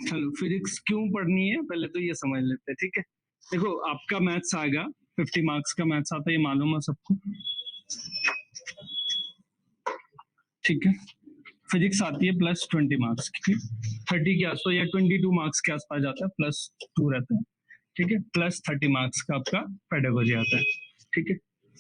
चलो फिजिक्स क्यों पढ़नी है पहले तो ये समझ लेते हैं, ठीक है। देखो आपका मैथ्स आएगा, 50 मार्क्स का मैथ्स आता है, ये मालूम है सबको, ठीक है। फिजिक्स आती है +20 मार्क्स की, 30 के आसपास या 22 मार्क्स के आसपास जाता है, +2 रहता है, ठीक है। +30 मार्क्स का आपका पेडागोजी आता है, ठीक है।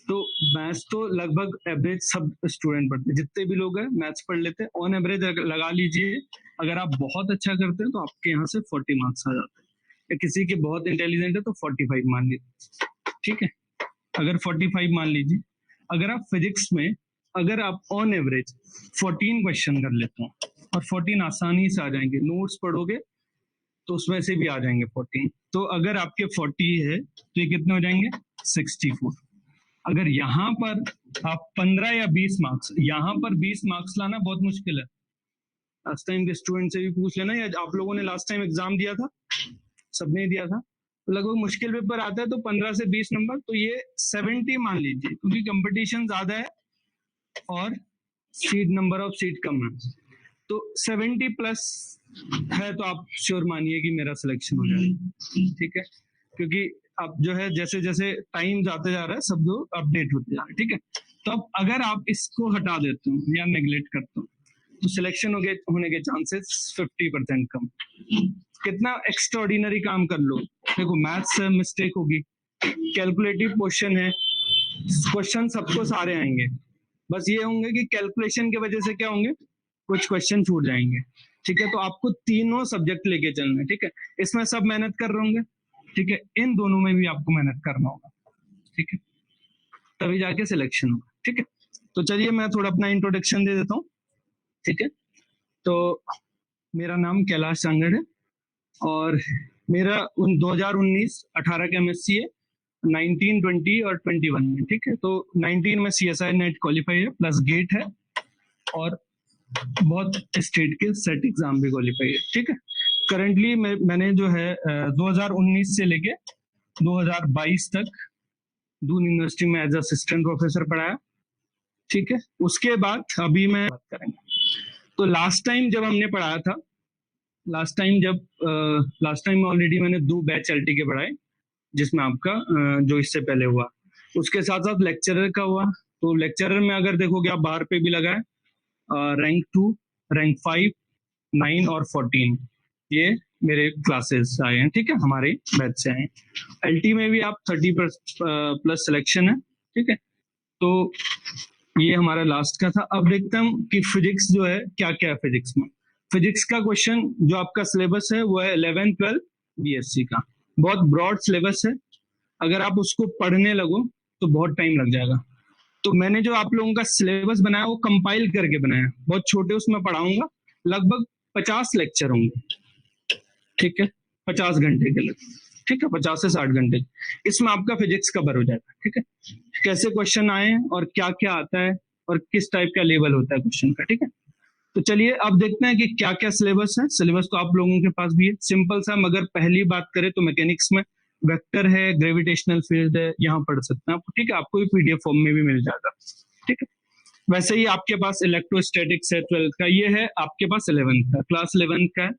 तो मैथ्स तो लगभग एवरेज सब स्टूडेंट पढ़ते हैं, जितने भी लोग हैं मैथ्स पढ़ लेते हैं। ऑन एवरेज लगा लीजिए, अगर आप बहुत अच्छा करते हैं तो आपके यहाँ से 40 मार्क्स आ जाते हैं, या किसी के बहुत इंटेलिजेंट है तो 45 मान लीजिए, ठीक है। अगर 45 मान लीजिए, अगर आप फिजिक्स में अगर आप ऑन एवरेज 14 क्वेश्चन कर लेते हो और 14 आसानी से आ जाएंगे, नोट्स पढ़ोगे तो उसमें से भी आ जाएंगे 14। तो अगर आपके 40 है तो ये कितने हो जाएंगे, 64। अगर यहाँ पर आप 15 या 20 मार्क्स, यहाँ पर 20 मार्क्स लाना बहुत मुश्किल है। लास्ट टाइम के स्टूडेंट से भी पूछ लेना, या आप लोगों ने लास्ट टाइम एग्जाम दिया था, सबने दिया था, तो लगभग मुश्किल पेपर आता है तो 15 से 20 नंबर, तो ये 70 मान लीजिए, क्योंकि कंपटीशन ज्यादा है और सीट नंबर ऑफ सीट कम है, तो 70 प्लस है तो आप श्योर मानिए कि मेरा सिलेक्शन हो जाएगा, ठीक है। क्योंकि अब जो है जैसे जैसे टाइम जाते जा रहा है सब लोग अपडेट होते जा रहे हैं, ठीक है। तो अब अगर आप इसको हटा देते हो या नेग्लेक्ट करते हो तो सिलेक्शन होने के चांसेस 50% कम। कितना एक्स्ट्राऑर्डिनरी काम कर लो, देखो मैथ्स से मिस्टेक होगी, कैलकुलेटिव क्वेश्चन है, क्वेश्चन सबको सारे आएंगे, बस ये होंगे कि कैलकुलेशन की वजह से क्या होंगे, कुछ क्वेश्चन छूट जाएंगे, ठीक है। तो आपको तीनों सब्जेक्ट लेके चलना है, ठीक है। इसमें सब मेहनत कर रहे होंगे, ठीक है, इन दोनों में भी आपको मेहनत करना होगा, ठीक है, तभी जाके सिलेक्शन होगा, ठीक है। तो चलिए मैं थोड़ा अपना इंट्रोडक्शन दे देता हूँ, ठीक है। तो मेरा नाम कैलाश सांगड़ है और मेरा 2019-18 का एमएससी है, 19, 20 और 21 में, ठीक है। तो 19 में CSI नेट क्वालिफाई है, प्लस गेट है, और बहुत स्टेट के सेट एग्जाम भी क्वालिफाई है, ठीक है। करंटली मैंने जो है 2019 से लेके 2022 तक दून यूनिवर्सिटी में एज असिस्टेंट प्रोफेसर पढ़ाया, ठीक है। उसके बाद अभी मैं बात करेंगे, तो लास्ट टाइम जब हमने पढ़ाया था, लास्ट टाइम ऑलरेडी मैंने 2 बैच LT के पढ़ाए, जिसमें आपका जो इससे पहले हुआ, उसके साथ साथ लेक्चरर का हुआ। तो लेक्चरर में अगर देखोगे आप बाहर पे भी लगा है, रैंक 2, रैंक 5, 9 और 14, ये मेरे क्लासेस आए हैं, ठीक है, हमारे बैच से आए हैं। LT में भी आप 30+ सिलेक्शन है, ठीक है। तो ये हमारा लास्ट का था। अब देखते हैं कि फिजिक्स जो है क्या क्या है फिजिक्स में। फिजिक्स का क्वेश्चन जो आपका सिलेबस है वो है 11, 12 BSc का, बहुत ब्रॉड सिलेबस है, अगर आप उसको पढ़ने लगो तो बहुत टाइम लग जाएगा। तो मैंने जो आप लोगों का सिलेबस बनाया वो कंपाइल करके बनाया, बहुत छोटे उसमें पढ़ाऊंगा, लगभग 50 लेक्चर होंगे, ठीक है, 50 घंटे के लिए, ठीक है, 50 से 60 घंटे, इसमें आपका फिजिक्स कवर हो जाएगा, ठीक है। कैसे क्वेश्चन आए और क्या क्या आता है और किस टाइप का लेवल होता है क्वेश्चन का, ठीक है। तो चलिए अब देखते हैं कि क्या क्या सिलेबस है। सिलेबस तो आप लोगों के पास भी है, सिंपल सा, मगर पहली बात करें तो मैकेनिक्स में वेक्टर है, ग्रेविटेशनल फील्ड है, यहाँ पढ़ सकते हैं आप, ठीक है, आपको भी PDF फॉर्म में भी मिल जाएगा, ठीक है। वैसे ही आपके पास इलेक्ट्रोस्टैटिक्स है 12th का, ये है आपके पास 11th का, क्लास 11th का है।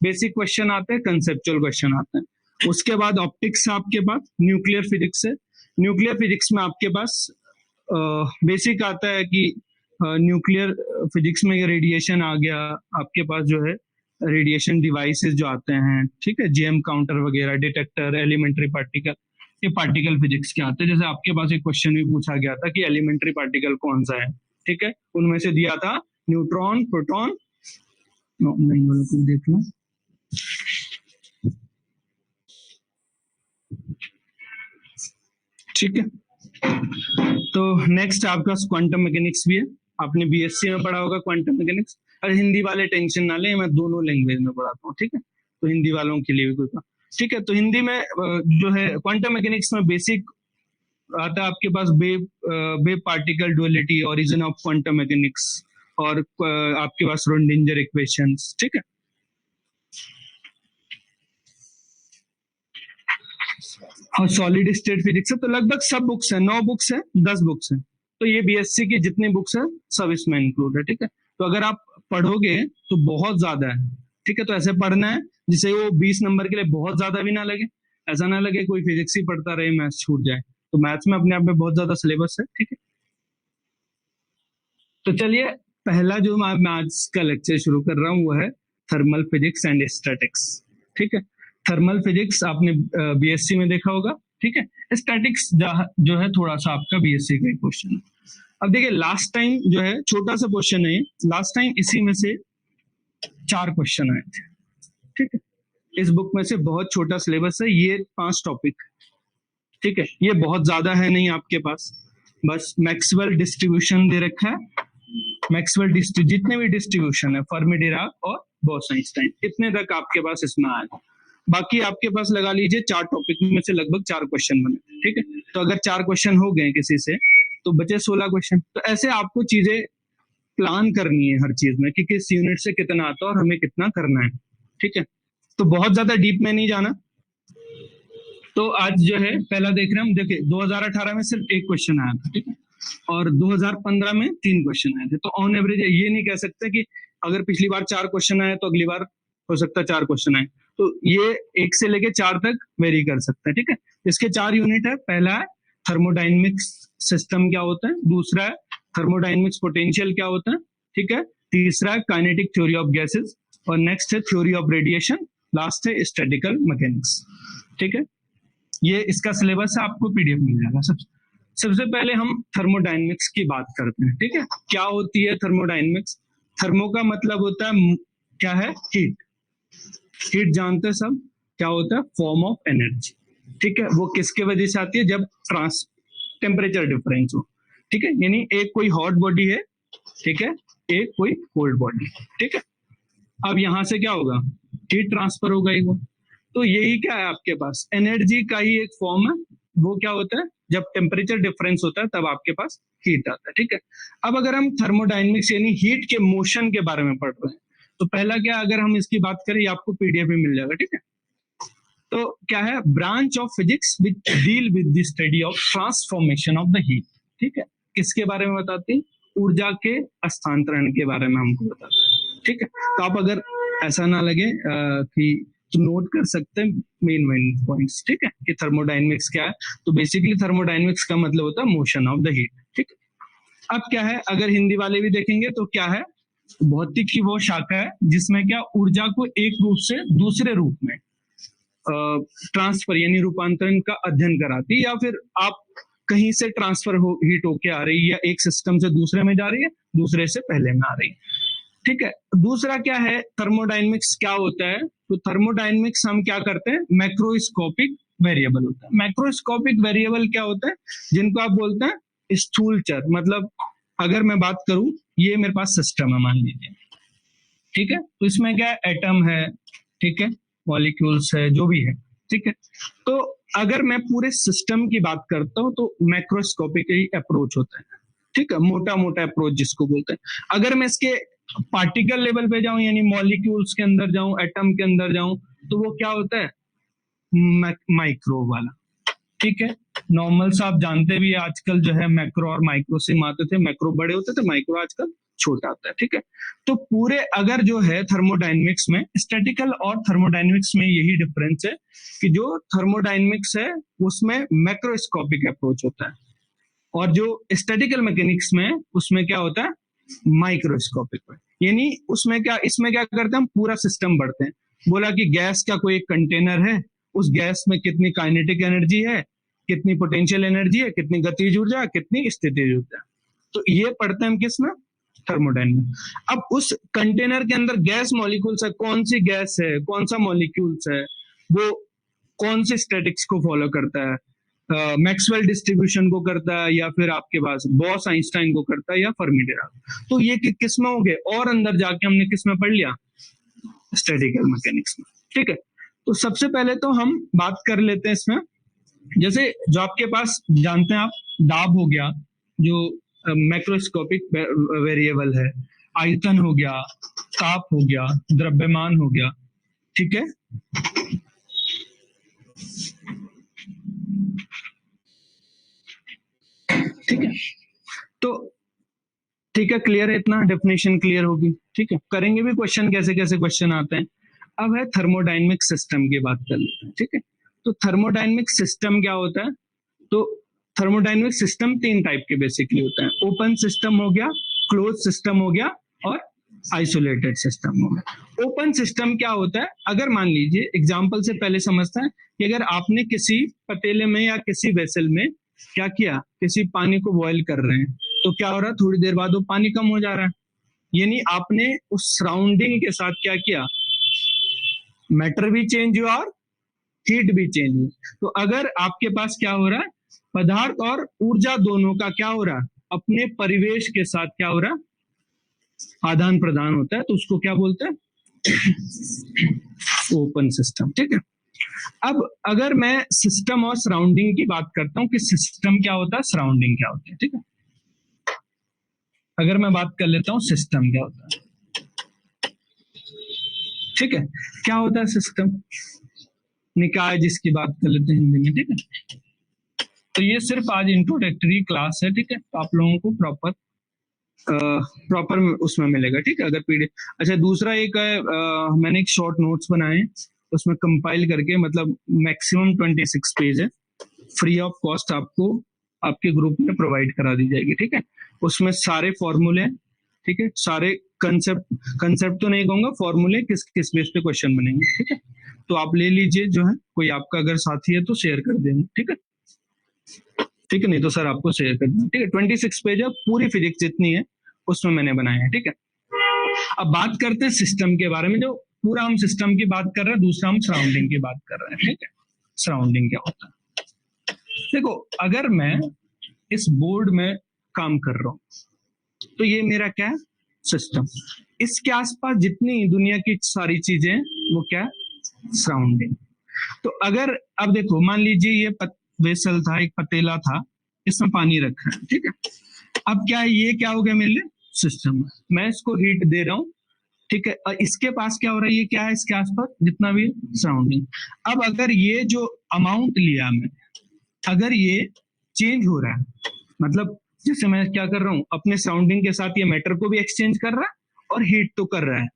बेसिक क्वेश्चन आते हैं, कंसेप्चुअल क्वेश्चन आते हैं। उसके बाद ऑप्टिक्स है आपके पास, न्यूक्लियर फिजिक्स है। न्यूक्लियर फिजिक्स में आपके पास बेसिक आता है कि न्यूक्लियर फिजिक्स में रेडिएशन आ गया, आपके पास जो है रेडिएशन डिवाइसेस जो आते हैं, ठीक है, GM काउंटर वगैरह, डिटेक्टर, एलिमेंट्री पार्टिकल, ये पार्टिकल फिजिक्स के आते हैं। जैसे आपके पास एक क्वेश्चन भी पूछा गया था कि एलिमेंट्री पार्टिकल कौन सा है, ठीक है, उनमें से दिया था न्यूट्रॉन, प्रोटॉन, नहीं वाला कुछ देख लो, ठीक है। तो नेक्स्ट आपका क्वांटम मैकेनिक्स भी है, आपने BSc में पढ़ा होगा क्वांटम मैकेनिक्स। अरे हिंदी वाले टेंशन ना लें, मैं दोनों लैंग्वेज में पढ़ाता हूँ, ठीक है, तो हिंदी वालों के लिए भी कोई, ठीक है। तो हिंदी में जो है क्वांटम मैकेनिक्स में बेसिक आता है आपके पास wave particle duality, origin of quantum mechanics, और आपके पास रोडिंजर इक्वेशंस, ठीक है। और सॉलिड स्टेट फिजिक्स है, तो लगभग सब बुक्स है, 9 बुक्स है, 10 बुक्स है, तो ये BSc की जितनी बुक्स है सब इसमें इंक्लूड है, ठीक है। तो अगर आप पढ़ोगे तो बहुत ज्यादा है, ठीक है। तो ऐसे पढ़ना है जिससे वो 20 नंबर के लिए बहुत ज्यादा भी ना लगे, ऐसा ना लगे कोई फिजिक्स ही पढ़ता रहे मैथ्स छूट जाए। तो मैथ्स में अपने आप में बहुत ज्यादा सिलेबस है, ठीक है। तो चलिए, पहला जो मैं आज का लेक्चर शुरू कर रहा हूँ वो है थर्मल फिजिक्स एंड स्टैटिक्स, ठीक है। थर्मल फिजिक्स आपने बीएससी में देखा होगा, ठीक है। स्टैटिक्स जो है थोड़ा सा आपका बीएससी का क्वेश्चन है। अब देखिए, लास्ट टाइम जो है छोटा सा क्वेश्चन है, लास्ट टाइम इसी में से 4 क्वेश्चन आए थे, ठीक है। इस बुक में से बहुत छोटा सिलेबस है, ये 5 टॉपिक, ठीक है। ये बहुत ज्यादा है नहीं आपके पास, बस मैक्सवेल डिस्ट्रीब्यूशन दे रखा है, मैक्सवेल जितने भी डिस्ट्रीब्यूशन है, फर्मी डिराक और बॉस आइंस्टाइन, इतने तक आपके पास इसमें आएगा। बाकी आपके पास लगा लीजिए 4 टॉपिक में से लगभग 4 क्वेश्चन बने, ठीक है। तो अगर 4 क्वेश्चन हो गए किसी से तो बचे 16 क्वेश्चन। तो ऐसे आपको चीजें प्लान करनी है हर चीज में कि किस यूनिट से कितना आता है और हमें कितना करना है, ठीक है। तो बहुत ज्यादा डीप में नहीं जाना। तो आज जो है पहला देख रहे हैं हम, देखिए 2018 में सिर्फ एक क्वेश्चन आया था, ठीक है, और 2015 में 3 क्वेश्चन आए थे। तो ऑन एवरेज ये नहीं कह सकते कि अगर पिछली बार 4 क्वेश्चन आए तो अगली बार हो सकता है 4 क्वेश्चन आए। तो ये 1 से लेके 4 तक वेरी कर सकता है, ठीक है। इसके 4 यूनिट है। पहला है थर्मोडाइनमिक्स सिस्टम क्या होता है, दूसरा है थर्मोडाइनमिक्स पोटेंशियल क्या होता है, ठीक है, तीसरा है काइनेटिक थ्योरी ऑफ गैसेस, और नेक्स्ट है थ्योरी ऑफ रेडिएशन, लास्ट है स्टैटिकल मैकेनिक्स, ठीक है। ये इसका सिलेबस है, आपको पीडीएफ मिल जाएगा। सबसे पहले हम थर्मोडायनेमिक्स की बात करते हैं, ठीक है। क्या होती है थर्मोडायनेमिक्स? थर्मो का मतलब होता है क्या है, हीट। हीट जानते हैं सब, क्या होता है, फॉर्म ऑफ एनर्जी, ठीक है। वो किसके वजह से आती है, जब ट्रांस टेम्परेचर डिफरेंस हो, ठीक है। यानी एक कोई हॉट बॉडी है, ठीक है, एक कोई कोल्ड बॉडी, ठीक है। अब यहां से क्या होगा, हीट ट्रांसफर होगा ही वो। तो यही क्या है आपके पास, एनर्जी का ही एक फॉर्म है। वो क्या होता है, जब टेम्परेचर डिफरेंस होता है तब आपके पास हीट आता है, ठीक है। अब अगर हम थर्मोडायनेमिक्स यानी हीट के मोशन के बारे में पढ़ रहे हैं, तो पहला क्या, अगर हम इसकी बात करें, आपको पीडीएफ में मिल जाएगा, ठीक है। तो क्या है, branch of physics which deal with the study of transformation of the heat, ठीक है। किसके बारे में बताती है, ऊर्जा के स्थानांतरण के बारे में हमको बताता है, ठीक है। तो आप अगर ऐसा ना लगे कि तो नोट कर सकते हैं मेन मेन पॉइंट्स, ठीक है, कि थर्मोडायनेमिक्स क्या है। तो बेसिकली थर्मोडायनेमिक्स का मतलब होता है मोशन ऑफ द हीट, ठीक है। अब क्या है, अगर हिंदी वाले भी देखेंगे तो क्या है, भौतिक की वो शाखा है जिसमें क्या ऊर्जा को एक रूप से दूसरे रूप में ट्रांसफर यानी रूपांतरण का अध्ययन कराती है, या फिर आप कहीं से ट्रांसफर हो हीट होके आ रही है, या एक सिस्टम से दूसरे में जा रही है, दूसरे से पहले में आ रही है, ठीक है। दूसरा क्या है, थर्मोडायनेमिक्स क्या होता है, तो थर्मोडायनेमिक्स हम क्या करते हैं, मैक्रोस्कोपिक वेरिएबल होता है। मैक्रोस्कोपिक वेरिएबल क्या होता है, जिनको आप बोलते हैं स्थूल चर। मतलब अगर मैं बात करूं, ये मेरे पास सिस्टम है मान लीजिए, ठीक है। तो इसमें क्या है, एटम है, ठीक है, मॉलिक्यूल्स है, जो भी है, ठीक है। तो अगर मैं पूरे सिस्टम की बात करता हूं तो मैक्रोस्कोपिक अप्रोच होता है, ठीक है, मोटा मोटा अप्रोच जिसको बोलते हैं। अगर मैं इसके पार्टिकल लेवल पे जाऊं, यानी मॉलिक्यूल्स के अंदर जाऊं, एटम के अंदर जाऊं, तो वो क्या होता है, माइक्रो वाला, ठीक है। नॉर्मल सा आप जानते भी, आजकल जो है मैक्रो और माइक्रो सिम आते थे, मैक्रो बड़े होते थे, माइक्रो आजकल छोटा आता है, ठीक है। तो पूरे अगर जो है थर्मोडायनेमिक्स में, स्टैटिकल और थर्मोडायनेमिक्स में यही डिफरेंस है कि जो थर्मोडायनेमिक्स है उसमें मैक्रोस्कोपिक अप्रोच होता है, और जो स्टैटिकल मैकेनिक्स में उसमें क्या होता है, माइक्रोस्कोपिक। यानी उसमें क्या, इसमें क्या करते हैं हम, पूरा सिस्टम बढ़ते हैं। बोला कि गैस का कोई एक कंटेनर है, उस गैस में कितनी काइनेटिक एनर्जी है, कितनी पोटेंशियल एनर्जी है, कितनी गतिज ऊर्जा है, कितनी स्थितिज ऊर्जा है। तो ये पढ़ते हैं हम किस में, थर्मोडायनेमिक्स। अब उस कंटेनर के अंदर गैस मॉलिक्यूल्स है, कौन सी गैस है, कौन सा मॉलिक्यूल्स है, वो कौन से स्टैटिक्स को फॉलो करता है, मैक्सवेल डिस्ट्रीब्यूशन को करता है, या फिर आपके पास बॉस आइंस्टाइन को करता है, या फर्मी डिराक। तो ये किस में हो गए, और अंदर जाके हमने किस में पढ़ लिया, स्टैटिकल मैकेनिक्स में, ठीक है। तो सबसे पहले तो हम बात कर लेते हैं इसमें, जैसे जो आपके पास जानते हैं आप, दाब हो गया जो मैक्रोस्कोपिक वेरिएबल है, आयतन हो गया, ताप हो गया, द्रव्यमान हो गया, ठीक है। ठीक है, तो ठीक है, क्लियर है, इतना डेफिनेशन क्लियर होगी। ठीक है, करेंगे भी क्वेश्चन, कैसे कैसे क्वेश्चन आते हैं। अब है थर्मोडायनेमिक सिस्टम की बात कर लेते हैं। ठीक है, तो थर्मोडायनेमिक सिस्टम क्या होता है? तो थर्मोडायनेमिक सिस्टम तीन टाइप के बेसिकली होते हैं। ओपन सिस्टम हो गया, क्लोज सिस्टम हो गया, और आइसोलेटेड सिस्टम हो गया। ओपन सिस्टम क्या होता है? अगर मान लीजिए, एग्जांपल से पहले समझते हैं कि अगर आपने किसी पतीले में या किसी वेसल में क्या किया, किसी पानी को बॉईल कर रहे हैं, तो क्या हो रहा है, थोड़ी देर बाद वो पानी कम हो जा रहा है। यानी आपने उस सराउंडिंग के साथ क्या किया, मैटर भी चेंज हुआ और हीट भी चेंज हुई। तो अगर आपके पास क्या हो रहा है, पदार्थ और ऊर्जा दोनों का क्या हो रहा है, अपने परिवेश के साथ क्या हो रहा है, आदान प्रदान होता है, तो उसको क्या बोलते हैं, ओपन सिस्टम। ठीक है, अब अगर मैं सिस्टम और सराउंडिंग की बात करता हूं कि सिस्टम क्या होता है, सराउंडिंग क्या होती है। ठीक है, अगर मैं बात कर लेता हूं सिस्टम क्या होता है। ठीक है, क्या होता है सिस्टम, निकाय जिसकी बात कर लेते हैं हिंदी में। ठीक है, तो ये सिर्फ आज इंट्रोडक्टरी क्लास है। ठीक है, तो आप लोगों को प्रॉपर उसमें मिलेगा। ठीक है, अगर पीडीएफ। अच्छा, दूसरा एक है, मैंने एक शॉर्ट नोट्स बनाए हैं, उसमें कंपाइल करके, मतलब मैक्सिमम 26 पेज है, फ्री ऑफ कॉस्ट आपको आपके ग्रुप में प्रोवाइड करा दी जाएगी। ठीक है, उसमें सारे फॉर्मूले, ठीक है, सारे कंसेप्ट तो नहीं कहूंगा, फॉर्मूले किस किस बेस पे क्वेश्चन बनेंगे। ठीक है, तो आप ले लीजिए, जो है कोई आपका अगर साथी है तो शेयर कर देंगे। ठीक है, ठीक है, नहीं तो सर आपको शेयर कर देंगे। ठीक है, 26 पेज है, पूरी फिजिक्स जितनी है उसमें मैंने बनाया है। ठीक है, अब बात करते हैं सिस्टम के बारे में। जो पूरा हम सिस्टम की बात कर रहे हैं, दूसरा हम सराउंडिंग की बात कर रहे हैं। ठीक है, सराउंडिंग क्या होता है? देखो, अगर मैं इस बोर्ड में काम कर रहा हूं, तो ये मेरा क्या है, सिस्टम। इसके आसपास जितनी दुनिया की सारी चीजें हैं, वो क्या है, सराउंडिंग। तो अगर अब देखो, मान लीजिए ये वेसल था, एक पतीला था, इसमें पानी रखा है। ठीक है, अब क्या है, ये क्या हो गया मेरे लिए, सिस्टम। मैं इसको हीट दे रहा हूँ। ठीक है, और इसके पास क्या हो रहा है, ये क्या है, इसके आसपास जितना भी सराउंडिंग। अब अगर ये जो अमाउंट लिया मैं, अगर ये चेंज हो रहा है, मतलब जैसे मैं क्या कर रहा हूँ, अपने सराउंडिंग के साथ ये मैटर को भी एक्सचेंज कर रहा है और हीट तो कर रहा है,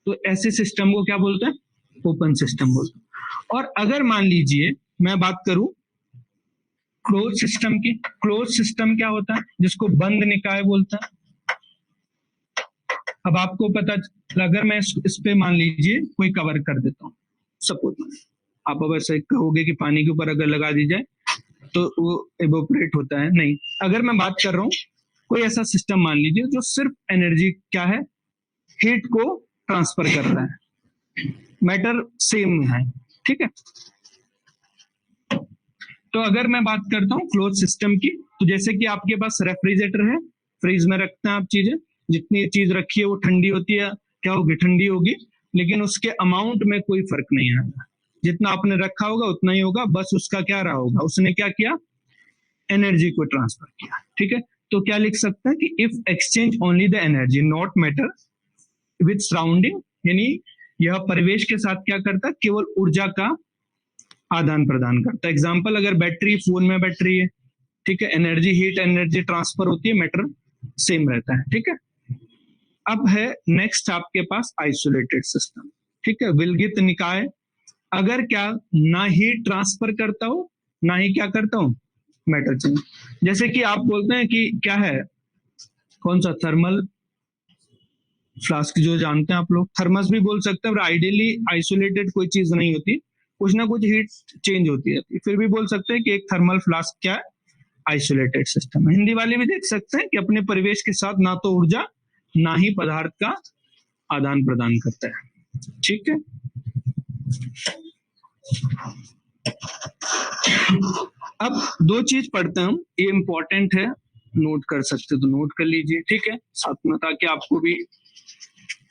तो ऐसे सिस्टम को क्या बोलते हैं, ओपन सिस्टम बोलते हैं। और अगर मान लीजिए मैं बात करूं क्लोज सिस्टम की, क्लोज सिस्टम क्या होता है, जिसको बंद निकाय बोलते हैं। अब आपको पता, अगर मैं इस पे मान लीजिए कोई कवर कर देता हूँ, सपोज आप अब ऐसे कहोगे कि पानी के ऊपर अगर लगा दी जाए तो वो इवोपरेट होता है, नहीं। अगर मैं बात कर रहा हूँ कोई ऐसा सिस्टम मान लीजिए जो सिर्फ एनर्जी क्या है, हीट को ट्रांसफर कर रहा है, मैटर सेम है। ठीक है, तो अगर मैं बात करता हूँ क्लोज सिस्टम की, तो जैसे कि आपके पास रेफ्रिजरेटर है, फ्रिज में रखते हैं आप चीजें, जितनी चीज रखी है वो ठंडी होती है, क्या होगी, ठंडी होगी, लेकिन उसके अमाउंट में कोई फर्क नहीं आएगा। जितना आपने रखा होगा उतना ही होगा, बस उसका क्या रहा होगा, उसने क्या किया, एनर्जी को ट्रांसफर किया। ठीक है, तो क्या लिख सकते हैं कि if exchange only the energy not matter with surrounding, यानी यह परिवेश के साथ क्या करता है, केवल ऊर्जा का आदान प्रदान करता है। एग्जाम्पल, अगर बैटरी, फोन में बैटरी है, ठीक है, एनर्जी, हीट एनर्जी ट्रांसफर होती है, मैटर सेम रहता है। ठीक है, अब है नेक्स्ट आपके पास आइसोलेटेड सिस्टम। ठीक है, विलगित निकाय, अगर क्या ना हीट ट्रांसफर करता हो, ना ही क्या करता हूं, मैटर चेंज। जैसे कि आप बोलते हैं कि क्या है, कौन सा, थर्मल फ्लास्क, जो जानते हैं आप लोग, थर्मस भी बोल सकते हैं, और आइडियली आइसोलेटेड कोई चीज नहीं होती, कुछ ना कुछ हीट चेंज होती है, फिर भी बोल सकते हैं कि एक थर्मल फ्लास्क क्या है, आइसोलेटेड सिस्टम है। हिंदी वाले भी देख सकते हैं कि अपने परिवेश के साथ ना तो ऊर्जा ना ही पदार्थ का आदान प्रदान करता है। ठीक है, अब दो चीज पढ़ते हैं हम, ये इंपॉर्टेंट है, नोट कर सकते तो नोट कर लीजिए। ठीक है, साथ में, ताकि आपको भी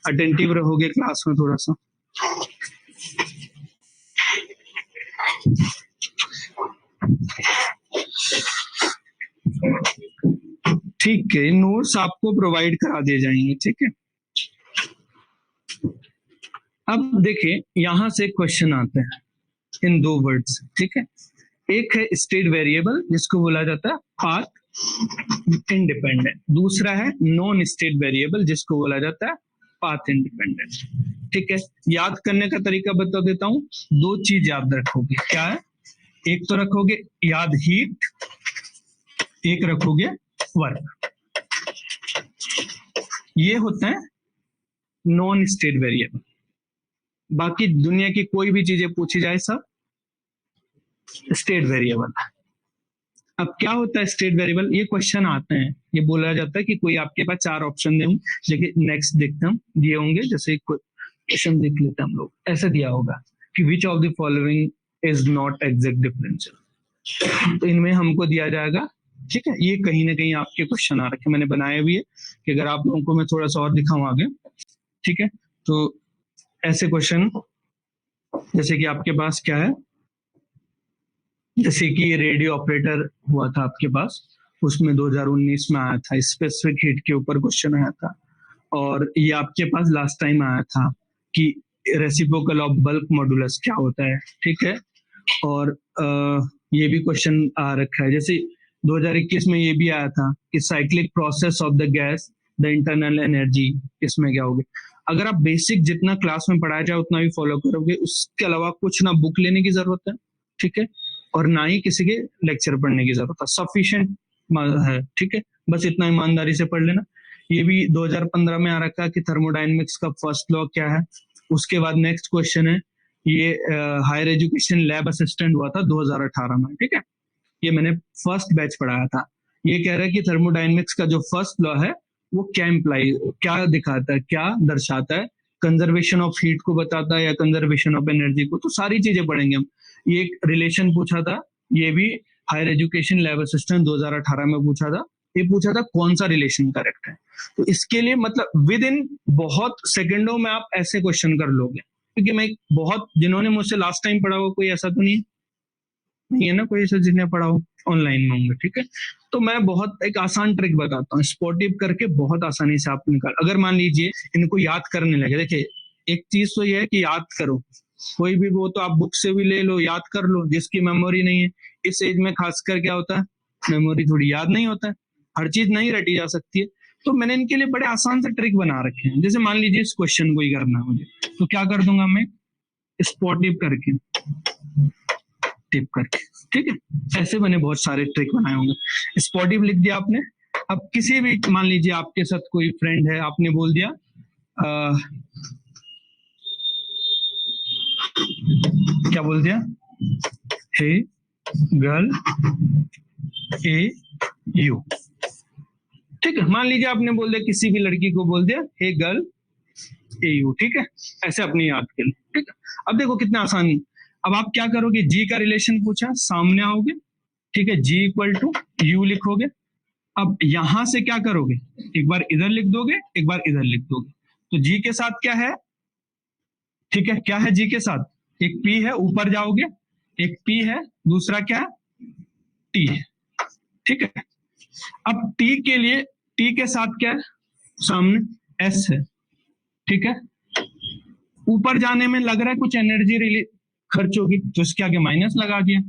अटेंटिव रहोगे क्लास में थोड़ा सा। ठीक है, नोट्स आपको प्रोवाइड करा दिए जाएंगे। ठीक है, अब देखिए, यहां से क्वेश्चन आते हैं इन दो वर्ड्स। ठीक है, एक है स्टेट वेरिएबल, जिसको बोला जाता है पाथ, इंडिपेंडेंट, दूसरा है नॉन स्टेट वेरिएबल जिसको बोला जाता है पाथ इंडिपेंडेंट। ठीक है, याद करने का तरीका बता देता हूं। दो चीज याद रखोगे, क्या है? एक तो रखोगे याद हीट, एक रखोगे वर्क। ये होते हैं नॉन स्टेट वेरिएबल। बाकी दुनिया की कोई भी चीजें पूछी जाए सब स्टेट वेरिएबल। अब क्या होता है स्टेट वेरिएबल? ये क्वेश्चन आते हैं, ये बोला जाता है कि कोई आपके पास चार ऑप्शन दे, देखिए नेक्स्ट देखते हम दिए होंगे, जैसे क्वेश्चन देख लेते हैं हम लोग। ऐसे दिया होगा कि which of the following is not exact differential, तो इनमें हमको दिया जाएगा। ठीक है, ये कहीं ना कहीं आपके क्वेश्चन आ रखे, मैंने बनाए भी है कि अगर आप लोगों को मैं थोड़ा सा और दिखाऊं आगे। ठीक है, तो ऐसे क्वेश्चन जैसे कि आपके पास क्या है, जैसे कि रेडियो ऑपरेटर हुआ था आपके पास, उसमें 2019 में आया था, स्पेसिफिक हीट के ऊपर क्वेश्चन आया था। और ये आपके पास लास्ट टाइम आया था कि रेसिप्रोकल ऑफ बल्क मॉडुलस क्या होता है। ठीक है, और ये भी क्वेश्चन आ रखा है, जैसे 2021 में ये भी आया था कि cyclic process of the gas the internal energy, इसमें क्या होगी। अगर आप बेसिक जितना क्लास में पढ़ाया जाए उतना भी फॉलो करोगे, उसके अलावा कुछ ना बुक लेने की जरूरत है, ठीक है, और ना ही किसी के लेक्चर पढ़ने की जरूरत है, सफिशिएंट है। ठीक है, बस इतना ईमानदारी से पढ़ लेना। ये भी 2015 में आ रखा है कि थर्मोडायनेमिक्स का फर्स्ट लॉ क्या है। उसके बाद नेक्स्ट क्वेश्चन है, ये हायर एजुकेशन लैब असिस्टेंट हुआ था 2018 में। ठीक है, ये मैंने फर्स्ट बैच पढ़ाया था। ये कह रहा है कि थर्मोडायनेमिक्स का जो फर्स्ट लॉ है वो क्या इम्प्लाई, क्या दिखाता है, क्या दर्शाता है, कंजर्वेशन ऑफ हीट को बताता है या कंजर्वेशन ऑफ एनर्जी को, तो सारी चीजें पढ़ेंगे हम। ये एक रिलेशन पूछा था, ये भी हायर एजुकेशन लैब असिस्टेंट 2018 में पूछा था। ये पूछा था कौन सा रिलेशन करेक्ट है, तो इसके लिए मतलब विद इन बहुत सेकंडों में आप ऐसे क्वेश्चन कर लोगे, क्योंकि मैं बहुत, जिन्होंने मुझसे लास्ट टाइम पढ़ा हो, कोई ऐसा तो नहीं है ना, कोई ऐसा जिन्हें पढ़ा हो, ऑनलाइन में होंगे। ठीक है, तो मैं बहुत एक आसान ट्रिक बताता हूँ, स्पॉटिव करके बहुत आसानी से आप निकाल। अगर मान लीजिए इनको याद करने लगे, देखिए एक चीज तो ये है कि याद करो, कोई भी वो तो आप बुक से भी ले लो, याद कर लो। जिसकी मेमोरी नहीं है, इस एज में खासकर क्या होता है, मेमोरी थोड़ी याद नहीं होता है, हर चीज नहीं रटी जा सकती है। तो मैंने इनके लिए बड़े आसान से ट्रिक बना रखे हैं। जैसे मान लीजिए इस क्वेश्चन को ही करना है मुझे, तो क्या कर दूंगा मैं, स्पॉटिव करके, टिप करके। ठीक है, ऐसे मैंने बहुत सारे ट्रिक बनाए होंगे। स्पॉटिव लिख दिया आपने। अब किसी भी, मान लीजिए आपके साथ कोई फ्रेंड है, आपने बोल दिया क्या बोल दिया, हे गर्ल ए यू। ठीक है, मान लीजिए आपने बोल दिया, किसी भी लड़की को बोल दिया हे गर्ल ए यू। ठीक है, ऐसे अपनी याद के लिए। ठीक है, अब देखो कितना आसान है। अब आप क्या करोगे, जी का रिलेशन पूछा, सामने आओगे, ठीक है, जी इक्वल टू यू लिखोगे। अब यहां से क्या करोगे, एक बार इधर लिख दोगे, एक बार इधर लिख दोगे। तो जी के साथ क्या है, ठीक है, क्या है जी के साथ, एक पी है, ऊपर जाओगे, एक पी है, दूसरा क्या है, टी है। ठीक है, अब टी के लिए, टी के साथ क्या है, सामने एस है। ठीक है, ऊपर जाने में लग रहा है कुछ एनर्जी रिलीज खर्च होगी, तो इसके आगे माइनस लगा दिया।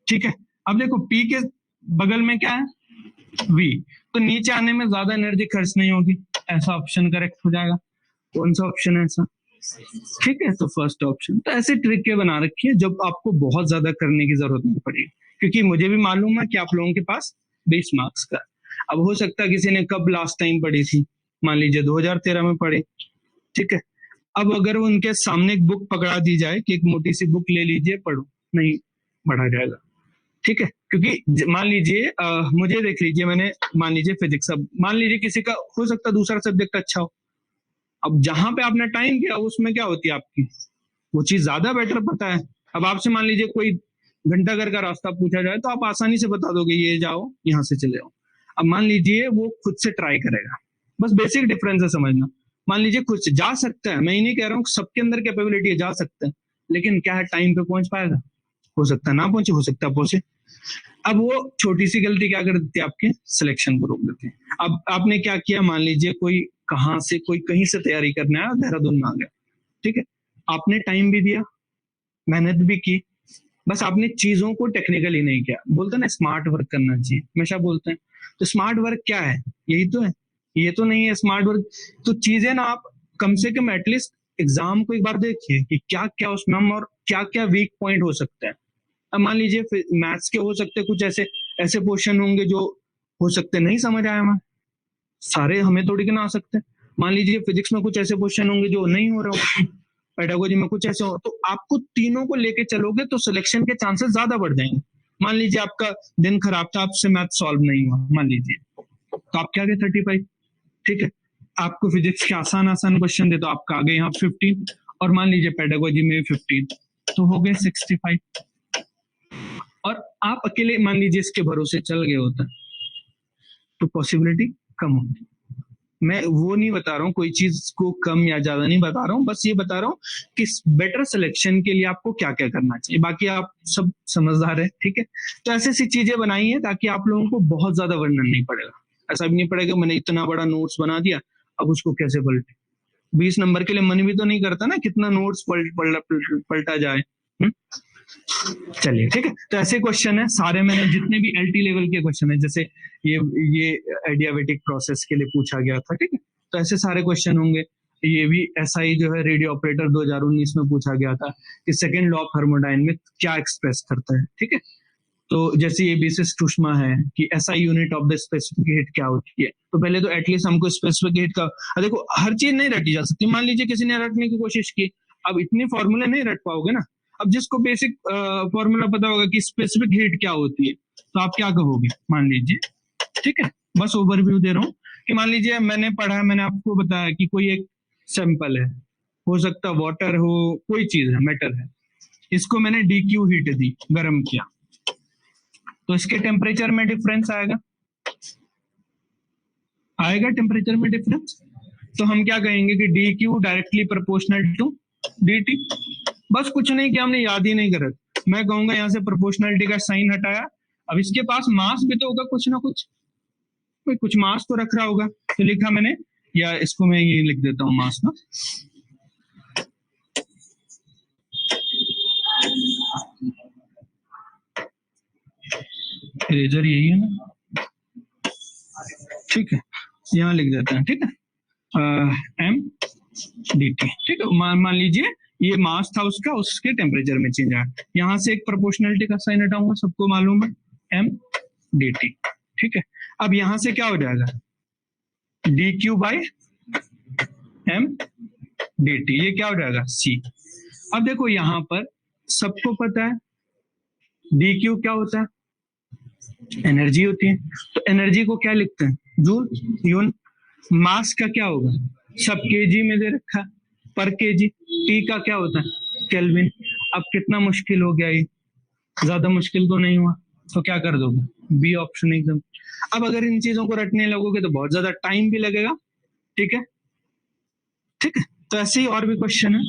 ठीक है, अब देखो पी के बगल में क्या है, वी, तो नीचे आने में ज्यादा एनर्जी खर्च नहीं होगी, ऐसा ऑप्शन करेक्ट हो जाएगा। कौन सा ऑप्शन है ऐसा, ठीक है, तो फर्स्ट ऑप्शन। तो ऐसे ट्रिक के बना रखी है जब आपको बहुत ज्यादा करने की जरूरत नहीं पड़ेगी, क्योंकि मुझे भी मालूम है कि आप लोगों के पास 20 मार्क्स का। अब हो सकता है किसी ने कब लास्ट टाइम पढ़ी थी, मान लीजिए 2013 में पढ़ी। ठीक है, अब अगर उनके सामने एक बुक पकड़ा दी जाए कि एक मोटी सी बुक ले लीजिए पढ़ो, नहीं पढ़ा जाएगा। ठीक है, क्योंकि मान लीजिए मुझे देख लीजिए, मैंने मान लीजिए फिजिक्स, अब मान लीजिए किसी का हो सकता है दूसरा सब्जेक्ट अच्छा हो, अब जहां पे आपने टाइम दिया उसमें क्या होती है आपकी, वो चीज ज्यादा बेटर पता है। अब आपसे मान लीजिए कोई घंटा घर का रास्ता पूछा जाए तो आप आसानी से बता दोगे, ये जाओ यहाँ से चले जाओ। अब मान लीजिए वो खुद से ट्राई करेगा, बस बेसिक डिफरेंस है समझना। मान लीजिए खुद से जा सकता है, मैं ही नहीं कह रहा हूँ, सबके अंदर कैपेबिलिटी है, जा सकता है, लेकिन क्या है, टाइम पे पहुंच पाएगा, हो सकता है ना पहुंचे, हो सकता है पहुंचे। अब वो छोटी सी गलती क्या कर देती है, आपके सिलेक्शन को रोक देती है। अब आपने क्या किया, मान लीजिए कोई कहाँ से, कोई कहीं से तैयारी करने आया, देहरादून में आ गया। ठीक है, आपने टाइम भी दिया, मेहनत भी की, बस आपने चीजों को टेक्निकली नहीं किया। बोलते हैं ना स्मार्ट वर्क करना चाहिए, हमेशा बोलते हैं। स्मार्ट वर्क क्या है? यही तो है, ये तो नहीं है स्मार्ट वर्क। तो चीजें ना आप कम से कम एटलीस्ट एग्जाम को एक बार देखिए कि क्या क्या उसमें हम और क्या क्या वीक पॉइंट हो सकता है। अब मान लीजिए मैथ्स के हो सकते हैं कुछ ऐसे ऐसे क्वेश्चन होंगे जो हो सकते नहीं समझ आए हमें, सारे हमें थोड़ी के ना आ सकते हैं। मान लीजिए फिजिक्स में कुछ ऐसे क्वेश्चन होंगे जो नहीं हो रहा हो, पेडागोजी में कुछ ऐसे हो, तो आपको तीनों को लेके चलोगे तो सिलेक्शन के चांसेस ज्यादा बढ़ जाएंगे। मान लीजिए आपका दिन खराब था, आपसे मैथ सॉल्व नहीं हुआ मान लीजिए, तो आप क्या गए 35। ठीक है, आपको फिजिक्स के आसान आसान क्वेश्चन दे तो आपका आ गए यहाँ 15, और मान लीजिए पेडागोजी में 15, तो हो गए 65। और आप अकेले मान लीजिए इसके भरोसे चल गए होता तो पॉसिबिलिटी कम होती। मैं वो नहीं बता रहा हूँ कोई चीज को कम या ज्यादा नहीं बता रहा हूँ, बस ये बता रहा हूँ कि बेटर सिलेक्शन के लिए आपको क्या क्या करना चाहिए। बाकी आप सब समझदार है, ठीक है। तो ऐसी ऐसी चीजें बनाई है ताकि आप लोगों को बहुत ज्यादा वर्णन नहीं पड़ेगा। ऐसा भी नहीं पड़ेगा मैंने इतना बड़ा नोट्स बना दिया अब उसको कैसे पलटे। 20 नंबर के लिए मन भी तो नहीं करता ना कितना नोट्स पलटा जाए। चलिए ठीक है, तो ऐसे क्वेश्चन है सारे, मैंने जितने भी एलटी लेवल के क्वेश्चन है, जैसे ये एडियाबेटिक प्रोसेस के लिए पूछा गया था, ठीक है, तो ऐसे सारे क्वेश्चन होंगे। ये भी एसआई जो है रेडियो ऑपरेटर 2019 में पूछा गया था कि सेकंड लॉ ऑफ थर्मोडायनेमिक क्या एक्सप्रेस करता है, ठीक है। तो जैसे ये विशिष्ट ऊष्मा है कि SI unit of the specific heat क्या होती है, तो पहले तो एटलीस्ट हमको स्पेसिफिक हीट का, देखो हर चीज नहीं रटी जा सकती। मान लीजिए किसी ने रटने की कोशिश की, अब इतने फॉर्मूले नहीं रट पाओगे ना। अब जिसको बेसिक फॉर्मूला पता होगा कि स्पेसिफिक हीट क्या होती है, तो आप क्या कहोगे मान लीजिए, ठीक है। बस ओवरव्यू दे रहा हूँ कि मान लीजिए मैंने पढ़ा है, मैंने आपको बताया कि कोई एक सैंपल है, हो सकता वाटर हो, कोई चीज है, मेटल है, इसको मैंने डीक्यू हीट दी, गर्म किया, तो इसके टेम्परेचर में डिफरेंस आएगा, आएगा टेम्परेचर में डिफरेंस। तो हम क्या कहेंगे कि D Q directly proportional to D T. बस कुछ नहीं किया हमने, याद ही नहीं करा। मैं कहूंगा यहाँ से प्रोपोर्शनलिटी का साइन हटाया, अब इसके पास मास भी तो होगा कुछ ना कुछ, कोई कुछ मास तो रख रहा होगा, तो लिखा मैंने, या इसको मैं ये लिख देता हूँ मास ना, इरेजर यही है ना, ठीक है, यहाँ लिख देते हैं, ठीक है, एम डी टी, ठीक है। मान लीजिए ये मास था उसका, उसके टेम्परेचर में चेंज आया, यहाँ से एक प्रोपोर्शनलिटी का साइन हटाऊंगा, सबको मालूम है एम डी टी, ठीक है। अब यहां से क्या हो जाएगा, D Q by M D T, ये क्या हो जाएगा सी। अब देखो यहां पर सबको पता है डी क्यू क्या होता है, एनर्जी होती है, तो एनर्जी को क्या लिखते हैं जूल यून। मास का क्या होगा, सब केजी में दे रखा पर केजी। टी का क्या होता है केल्विन। अब कितना मुश्किल हो गया ये, ज्यादा मुश्किल तो नहीं हुआ, तो क्या कर दोगे बी ऑप्शन एकदम। अब अगर इन चीजों को रटने लगोगे तो बहुत ज्यादा टाइम भी लगेगा, ठीक है, ठीक है। तो ऐसे ही और भी क्वेश्चन है,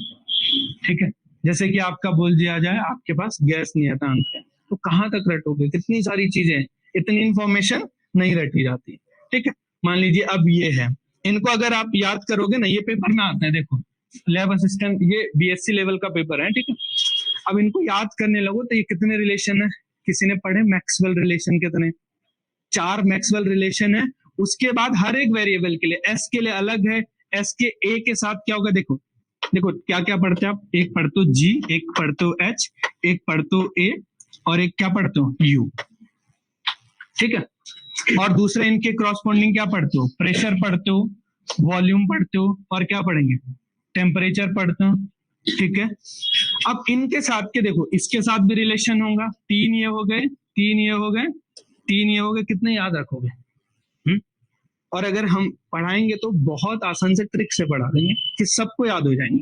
ठीक है। जैसे कि आपका बोल दिया जाए आपके पास गैस नियतांक है, तो कहां तक रटोगे, कितनी सारी चीजें हैं, इतनी इंफॉर्मेशन नहीं रटी जाती, ठीक है। मान लीजिए अब ये है, इनको अगर आप याद करोगे ना, ये पेपर में आता है, देखो लैब असिस्टेंट, ये बीएससी लेवल का पेपर है, ठीक है। अब इनको याद करने लगो तो ये कितने रिलेशन है, किसी ने पढ़े मैक्सवेल रिलेशन कितने, 4 मैक्सवेल रिलेशन है। उसके बाद हर एक वेरिएबल के लिए, एस के लिए अलग है, एस के ए के साथ क्या होगा, देखो देखो क्या क्या पढ़ते हैं आप, एक पढ़ते हो जी, एक पढ़ते हो एच, एक पढ़ते हो ए, और एक क्या पढ़ते हो यू, ठीक है। और दूसरे इनके क्रॉसपोंडिंग क्या पढ़ते हो, प्रेशर पढ़ते हो, वॉल्यूम पढ़ते हो, और क्या पढ़ेंगे टेम्परेचर पढ़ते हो, ठीक है। अब इनके साथ के देखो, इसके साथ भी रिलेशन होगा, 3 ये हो गए, 3 ये हो गए, 3 ये हो गए, कितने याद रखोगे। हुँ? और अगर हम पढ़ाएंगे तो बहुत आसान से ट्रिक से पढ़ा देंगे कि सबको याद हो जाएंगे।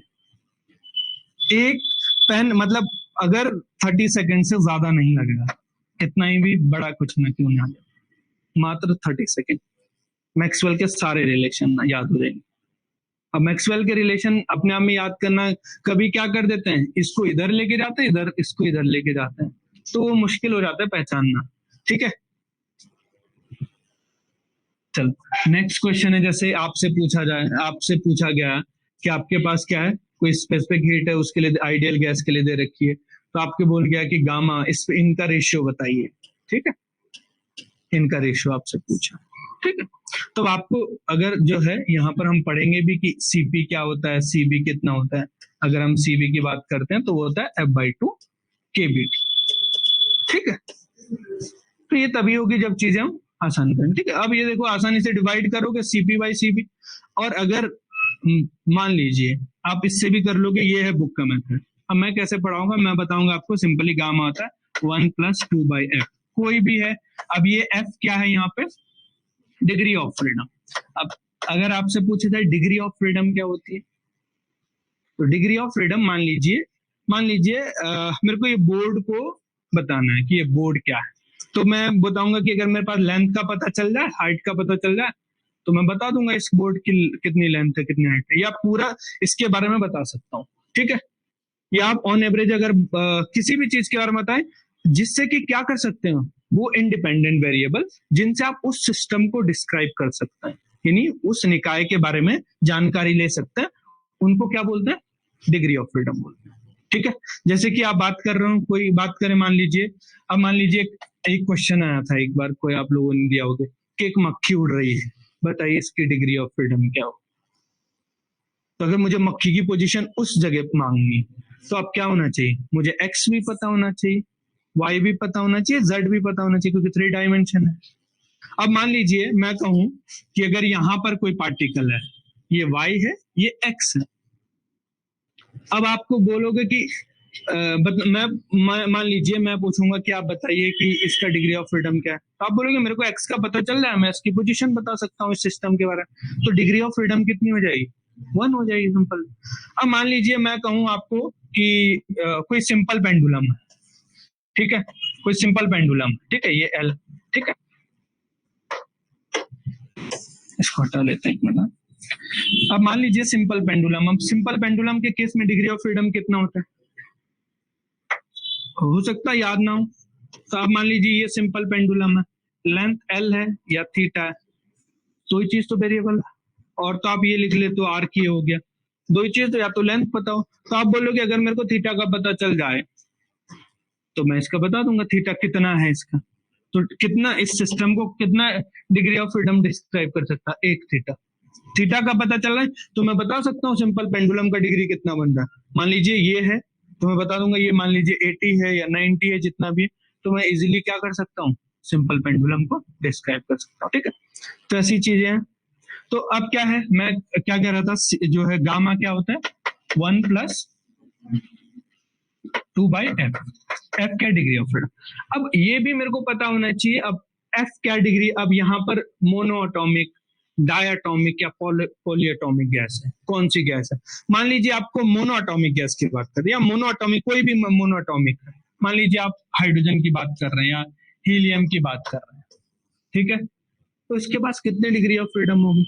एक पेन मतलब अगर 30 सेकंड से ज्यादा नहीं लगेगा, कितना ही भी बड़ा कुछ ना क्यों ना, मात्र 30 सेकंड, मैक्सवेल के सारे रिलेशन याद हो जाएंगे। अब मैक्सवेल के रिलेशन अपने आप में याद करना, कभी क्या कर देते हैं, इसको इधर लेके जाते हैं, इधर इसको इधर लेके जाते हैं, तो वो मुश्किल हो जाता है पहचानना, ठीक है। चलो नेक्स्ट क्वेश्चन है, जैसे आपसे पूछा गया कि आपके पास क्या है, कोई स्पेसिफिक हीट है, उसके लिए आइडियल गैस के लिए दे रखी है, तो आपके बोल गया कि गामा, इस इनका रेशियो बताइए, ठीक है। इनका रेशियो आपसे पूछा, ठीक है। तो आपको अगर जो है यहाँ पर हम पढ़ेंगे भी कि सीपी क्या होता है, सीबी कितना होता है। अगर हम सीबी की बात करते हैं तो वो होता है F/2 केबीटी, ठीक है। तो ये तभी होगी जब चीजें हम आसान करें, ठीक है। अब ये देखो आसानी से डिवाइड करोगे सीपी बाई सीबी, और अगर मान लीजिए आप इससे भी कर लोगे, ये है बुक का मेथड। अब मैं कैसे पढ़ाऊंगा, मैं बताऊंगा आपको। सिंपली गामा होता है 1+2/f, कोई भी है। अब ये f क्या है यहाँ पे, डिग्री ऑफ फ्रीडम। अब अगर आपसे पूछे जाए डिग्री ऑफ फ्रीडम क्या होती है, तो डिग्री ऑफ फ्रीडम मान लीजिए मेरे को ये बोर्ड को बताना है कि ये बोर्ड क्या है। तो मैं बताऊंगा कि अगर मेरे पास लेंथ का पता चल जाए, हाइट का पता चल जाए, तो मैं बता दूंगा इस बोर्ड की कितनी लेंथ है, कितनी हाइट है, या पूरा इसके बारे में बता सकता हूँ, ठीक है। या आप ऑन एवरेज अगर किसी भी चीज के बारे में बताएं, जिससे कि क्या कर सकते हो, वो इंडिपेंडेंट वेरिएबल जिनसे आप उस सिस्टम को डिस्क्राइब कर सकते हैं, यानी उस निकाय के बारे में जानकारी ले सकते हैं, उनको क्या बोलते हैं, डिग्री ऑफ फ्रीडम बोलते हैं, ठीक है। जैसे कि आप बात कर रहे हो, कोई बात करें, मान लीजिए, अब मान लीजिए एक क्वेश्चन आया था एक बार, कोई आप लोगों ने दिया होगा कि एक मक्खी उड़ रही है, बताइए इसकी डिग्री ऑफ फ्रीडम क्या हो। तो अगर मुझे मक्खी की पोजीशन उस जगह पे मांगनी है, तो अब क्या होना चाहिए, मुझे एक्स भी पता होना चाहिए, वाई भी पता होना चाहिए, जेड भी पता होना चाहिए, क्योंकि 3 डायमेंशन है। अब मान लीजिए मैं कहूं कि अगर यहां पर कोई पार्टिकल है, ये वाई है, ये एक्स है। अब आपको बोलोगे कि मैं मान लीजिए मैं पूछूंगा कि आप बताइए कि इसका डिग्री ऑफ फ्रीडम क्या है, तो आप बोलोगे मेरे को एक्स का पता चल रहा है, मैं इसकी पोजीशन बता सकता हूँ इस सिस्टम के बारे में, तो डिग्री ऑफ फ्रीडम कितनी हो जाएगी, 1 हो जाएगी, सिंपल। अब मान लीजिए मैं कहूँ आपको कि कोई सिंपल पेंडुलम है, ठीक है, कोई सिंपल पेंडुलम, ठीक है, ये एल, ठीक है, इसको हटा लेते हैं एक मिनट। अब मान लीजिए सिंपल पेंडुलम, अब सिंपल पेंडुलम के केस में डिग्री ऑफ फ्रीडम कितना होता है, हो सकता है याद ना हो। तो आप मान लीजिए ये सिंपल पेंडुलम है, लेंथ एल है या थीटा है, दो ही चीज तो वेरिएबल है, और तो आप ये लिख ले तो आर की हो गया, दो ही चीज, तो या तो लेंथ पता हो, तो आप बोलोगे अगर मेरे को थीटा का पता चल जाए तो मैं इसका बता दूंगा थीटा कितना है इसका, तो कितना इस सिस्टम को कितना डिग्री ऑफ फ्रीडम डिस्क्राइब कर सकता है, एक थीटा। थीटा का पता चल रहा है तो मैं बता सकता हूँ सिंपल पेंडुलम का डिग्री कितना बन रहा है। मान लीजिए ये है, तो मैं बता दूंगा ये मान लीजिए 80 है या 90 है, जितना भी है, तो मैं इजीली क्या कर सकता हूँ, सिंपल पेंडुलम को डिस्क्राइब कर सकता हूँ, ठीक है। तो ऐसी चीजें हैं। तो अब क्या है, मैं क्या कह रहा था, जो है गामा क्या होता है, 1+2/f, एफ क्या डिग्री ऑफ फ्रीडम। अब ये भी मेरे को पता होना चाहिए, अब एफ क्या डिग्री, अब यहाँ पर मोनोएटॉमिक, डायटॉमिक या पॉलीएटॉमिक गैस है, कौन सी गैस है। मान लीजिए आपको मोनोएटॉमिक गैस की बात करें, या मोनोएटॉमिक कोई भी मोनोएटॉमिक है, मान लीजिए आप हाइड्रोजन की बात कर रहे हैं या हीलियम की बात कर रहे हैं, ठीक है, तो इसके पास कितने डिग्री ऑफ फ्रीडम होगी,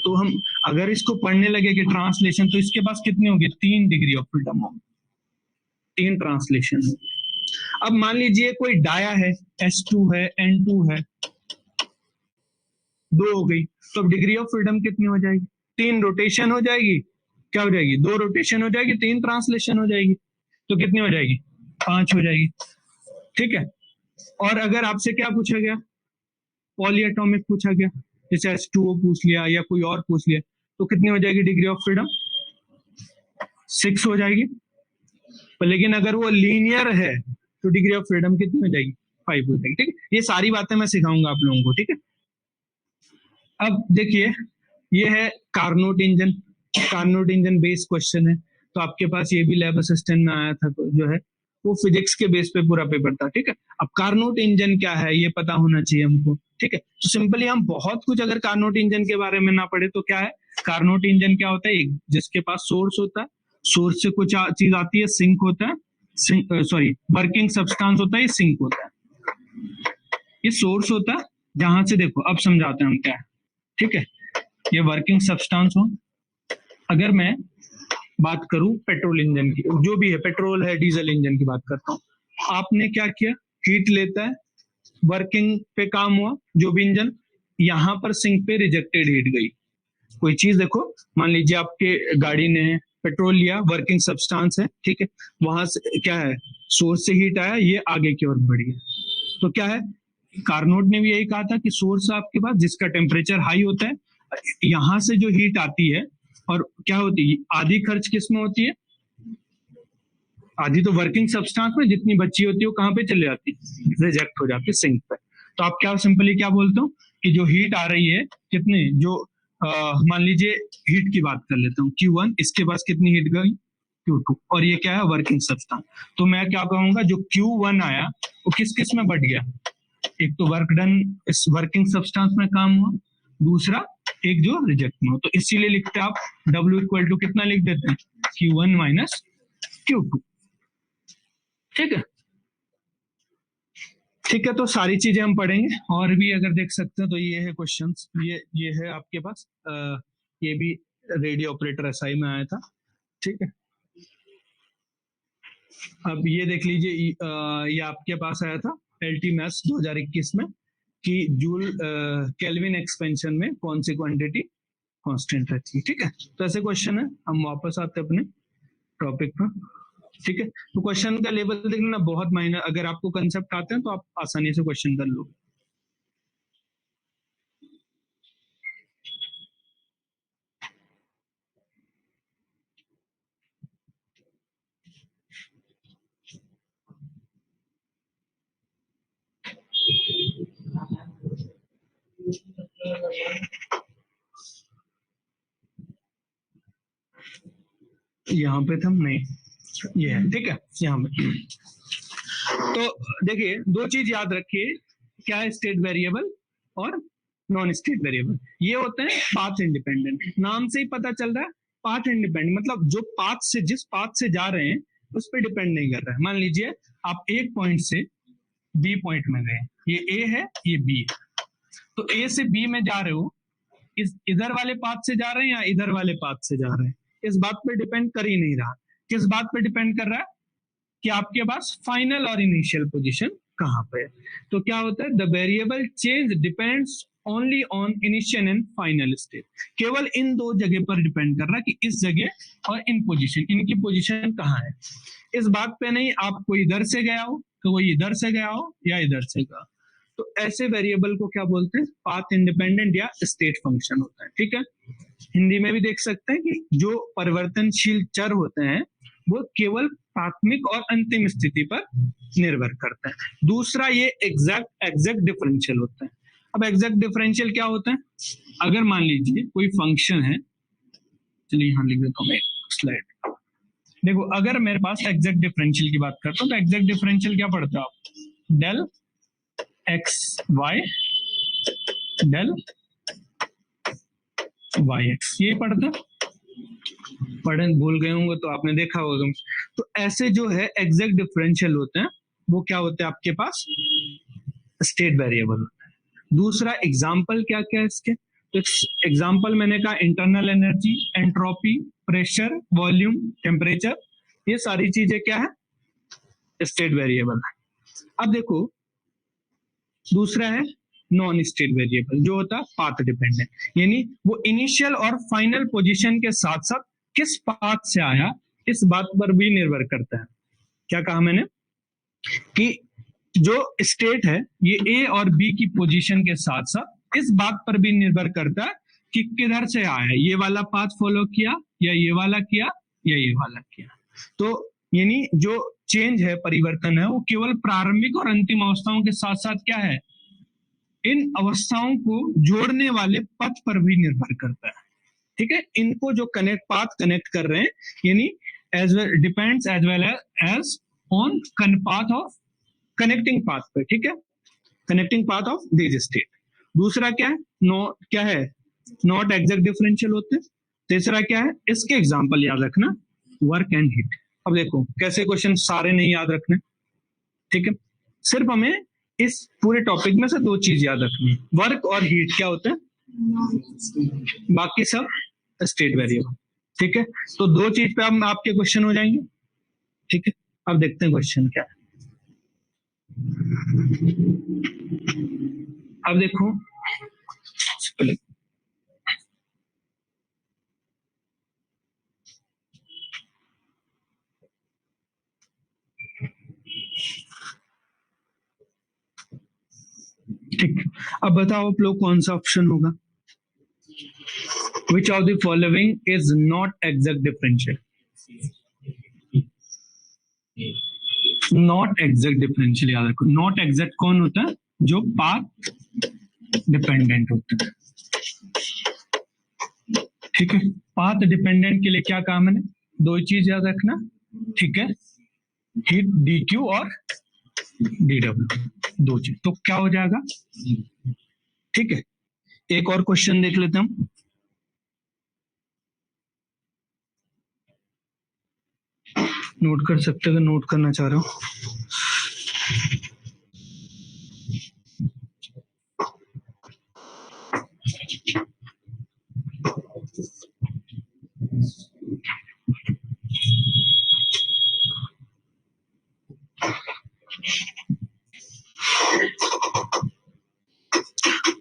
तो हम अगर इसको पढ़ने लगे कि ट्रांसलेशन, तो इसके पास कितनी होगी, 3 डिग्री ऑफ फ्रीडम होगी, 3 ट्रांसलेशन। अब मान लीजिए कोई डाया है, S2 है, N2 है, 2 हो गई, तो अब डिग्री ऑफ फ्रीडम कितनी हो जाएगी, 3 रोटेशन हो जाएगी, क्या हो जाएगी, 2 रोटेशन हो जाएगी, 3 ट्रांसलेशन हो जाएगी, तो कितनी हो जाएगी, 5 हो जाएगी, ठीक है। और अगर आपसे क्या पूछा गया, पॉलीएटॉमिक पूछा गया, जैसे H2O पूछ लिया या कोई और पूछ लिया, तो कितनी हो जाएगी डिग्री ऑफ फ्रीडम, 6 हो जाएगी। पर लेकिन अगर वो लीनियर है तो डिग्री ऑफ फ्रीडम कितनी हो जाएगी, 5 हो जाएगी, ठीक है। ये सारी बातें मैं सिखाऊंगा आप लोगों को, ठीक है। अब देखिए, ये है Carnot engine, Carnot engine base question है, तो आपके पास ये भी लैब असिस्टेंट में आया था, तो जो है वो फिजिक्स के बेस पे पूरा पेपर था, ठीक है। अब कार्नोट इंजन क्या है ये पता होना चाहिए हमको, ठीक है। तो सिंपली हम बहुत कुछ अगर कार्नोट इंजन के बारे में ना पढ़े तो क्या है, कार्नोट इंजन क्या होता है, एक जिसके पास सोर्स होता है, सोर्स से कुछ चीज आती है, सिंक होता है, सॉरी वर्किंग सब्सटेंस होता है, ये सिंक होता है, ये सोर्स होता है, जहां से देखो अब समझाते हैं हम क्या है, ठीक है। ये वर्किंग सब्सटेंस हो, अगर मैं बात करूं पेट्रोल इंजन की, जो भी है, पेट्रोल है, डीजल इंजन की बात करता हूं, आपने क्या किया, हीट लेता है, वर्किंग पे काम हुआ, जो भी इंजन, यहां पर सिंक पे रिजेक्टेड हीट गई, कोई चीज देखो, मान लीजिए आपके गाड़ी ने पेट्रोल लिया, वर्किंग सब्सटेंस है, ठीक है, वहां से क्या है, सोर्स से हीट आया, ये आगे की ओर बढ़ी है, तो क्या है, कार्नोट ने भी यही कहा था कि सोर्स आपके पास जिसका टेम्परेचर हाई होता है, यहां से जो हीट आती है और क्या होती है, आधी खर्च किस में होती है, आधी तो वर्किंग सब्सटेंस में, जितनी बची होती है वो कहाँ पे चले जाती है, रिजेक्ट हो जाती है सिंक पे। तो आप क्या सिंपली क्या बोलते हो कि जो हीट आ रही है कितनी, जो मान लीजिए हीट की बात कर लेता हूँ Q1, इसके पास कितनी हीट गई Q2, और ये क्या है वर्किंग सब्सटेंस। तो मैं क्या कहूंगा जो Q1 आया वो किस किस में बढ़ गया, एक तो वर्क डन इस वर्किंग सब्सटेंस में काम हुआ, दूसरा एक जो रिजेक्ट में हो। तो इसीलिए लिखते हैं आप W इक्वल टू कितना लिख देते हैं, Q1 माइनस Q2। ठीक है, ठीक है, तो सारी चीजें हम पढ़ेंगे, और भी अगर देख सकते हैं तो ये है क्वेश्चंस, ये है आपके पास ये भी रेडियो ऑपरेटर एसआई में आया था। ठीक है, अब ये देख लीजिए, ये आपके पास आया था एलटी मैथ्स 2021 में कि जूल केल्विन एक्सपेंशन में कौन सी क्वांटिटी कांस्टेंट रहती है। ठीक है, तो ऐसे क्वेश्चन है, हम वापस आते हैं अपने टॉपिक पर। ठीक है, तो क्वेश्चन का लेवल देखना बहुत माइनर, अगर आपको कंसेप्ट आते हैं तो आप आसानी से क्वेश्चन कर लो। यहाँ पे थे हम, नहीं ये है। ठीक है, यहाँ पे तो देखिए दो चीज याद रखिए, क्या है स्टेट वेरिएबल और नॉन स्टेट वेरिएबल। ये होते हैं पाथ इंडिपेंडेंट, नाम से ही पता चल रहा है पाथ इंडिपेंडेंट, मतलब जो पाथ से, जिस पाथ से जा रहे हैं उस पर डिपेंड नहीं कर रहा है। मान लीजिए आप एक पॉइंट से बी पॉइंट में गए, ये ए है ये बी है, तो ए से बी में जा रहे हो, इस इधर वाले पाथ से जा रहे हैं या इधर वाले पाथ से जा रहे हैं, इस बात पे डिपेंड कर ही नहीं रहा। किस बात पे डिपेंड कर रहा है कि आपके पास फाइनल और इनिशियल पोजीशन कहां पे है। तो क्या होता है, the variable change depends only on initial and final state. केवल इन दो जगह पर डिपेंड कर रहा है कि इस जगह और इन पोजीशन, इनकी पोजीशन कहाँ है। इस बात पे नहीं आप कोई इधर से गया हो तो वही इधर से गया हो या इधर से गया। तो ऐसे वेरिएबल को क्या बोलते हैं, पाथ इंडिपेंडेंट या स्टेट फंक्शन होता है। ठीक है, हिंदी में भी देख सकते हैं कि जो परिवर्तनशील चर होते हैं वो केवल प्राथमिक और अंतिम स्थिति पर निर्भर करते हैं। दूसरा ये एग्जैक्ट एग्जैक्ट डिफरेंशियल होता है। अब एग्जैक्ट डिफरेंशियल क्या होता है, अगर मान लीजिए कोई फंक्शन है, चलिए यहाँ लिख देता हूँ मैं स्लाइड। देखो अगर मेरे पास एग्जैक्ट डिफरेंशियल की बात करता हूँ तो एग्जैक्ट डिफरेंशियल क्या पढ़ते हो आप, del X Y del Y X, यही पढ़ते हैं। पढ़े भूल गए होंगे तो आपने देखा होगा। तो ऐसे जो है एग्जैक्ट डिफरेंशियल होते हैं, वो क्या होते हैं आपके पास, स्टेट वेरिएबल होता है। दूसरा एग्जाम्पल क्या क्या है इसके, तो एग्जाम्पल मैंने कहा internal energy, entropy, pressure, volume, temperature, ये सारी चीजें क्या है, स्टेट वेरिएबल है। अब देखो दूसरा है नॉन स्टेट वेरिएबल, जो होता है पाथ डिपेंडेंट, यानी वो इनिशियल और फाइनल पोजीशन के साथ साथ किस पाथ से आया इस बात पर भी निर्भर करता है। क्या कहा मैंने कि जो स्टेट है ये ए और बी की पोजीशन के साथ साथ इस बात पर भी निर्भर करता है कि किधर से आया, ये वाला पाथ फॉलो किया या ये वाला किया या ये वाला किया। तो यानी जो चेंज है, परिवर्तन है, वो केवल प्रारंभिक और अंतिम अवस्थाओं के साथ साथ क्या है, इन अवस्थाओं को जोड़ने वाले पथ पर भी निर्भर करता है। ठीक है, इनको जो कनेक्ट पाथ कनेक्ट कर रहे हैं, यानी as well depends as well as on path of connecting path पे। ठीक है, connecting path of this state. दूसरा क्या है, नो क्या है, नॉट एग्जैक्ट डिफरेंशियल होते हैं। तीसरा क्या है, इसके एग्जांपल याद रखना, वर्क एंड हीट। अब देखो कैसे क्वेश्चन, सारे नहीं याद रखने। ठीक है, सिर्फ हमें इस पूरे टॉपिक में से दो चीज याद रखनी है, वर्क और हीट क्या होते हैं, बाकी सब स्टेट वेरिएबल। ठीक है, तो दो चीज पे हम आपके क्वेश्चन हो जाएंगे। ठीक है, अब देखते हैं क्वेश्चन क्या है। अब देखो ठीक, अब बताओ आप लोग कौन सा ऑप्शन होगा? Which of the following is not exact differential? Not exact differential याद रखो, नॉट एग्जैक्ट कौन होता है? जो पाथ डिपेंडेंट होता है। ठीक है, पाथ डिपेंडेंट के लिए क्या काम है? दो ही चीज याद रखना, ठीक है, हीट डी क्यू और डी डब्ल्यू, दो चीज, तो क्या हो जाएगा? ठीक है, एक और क्वेश्चन देख लेते हैं हम। नोट कर सकते हो, नोट करना चाह रहे हो?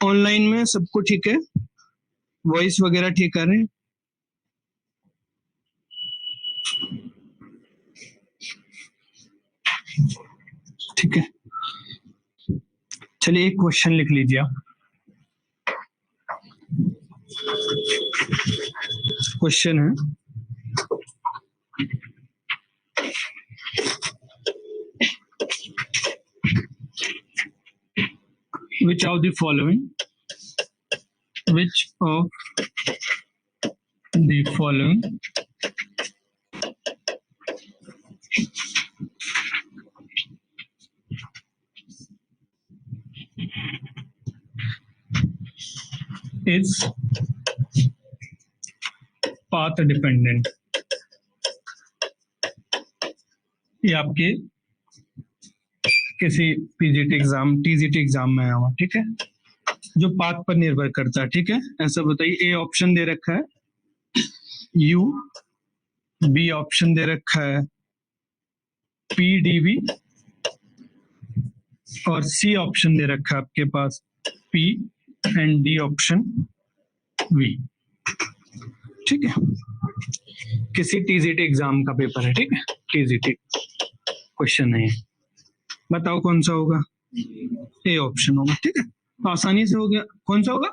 ऑनलाइन में सबको ठीक है? वॉइस वगैरह ठीक कर रहे हैं? ठीक है, चलिए एक क्वेश्चन लिख लीजिए आप। क्वेश्चन है, which of the following is path dependent? ये आपके किसी पीजीटी एग्जाम, टीजीटी एग्जाम में आया हुआ, ठीक है, जो पाथ पर निर्भर करता है, ठीक है, ऐसा बताइए। ए ऑप्शन दे रखा है यू, बी ऑप्शन दे रखा है पीडीवी, और सी ऑप्शन दे रखा है आपके पास P, and D option V. ठीक है, किसी टीजीटी एग्जाम का पेपर है, ठीक है, टीजीटी क्वेश्चन नहीं है। बताओ कौन सा होगा? ए ऑप्शन होगा, ठीक है, तो आसानी से हो गया। कौन सा होगा?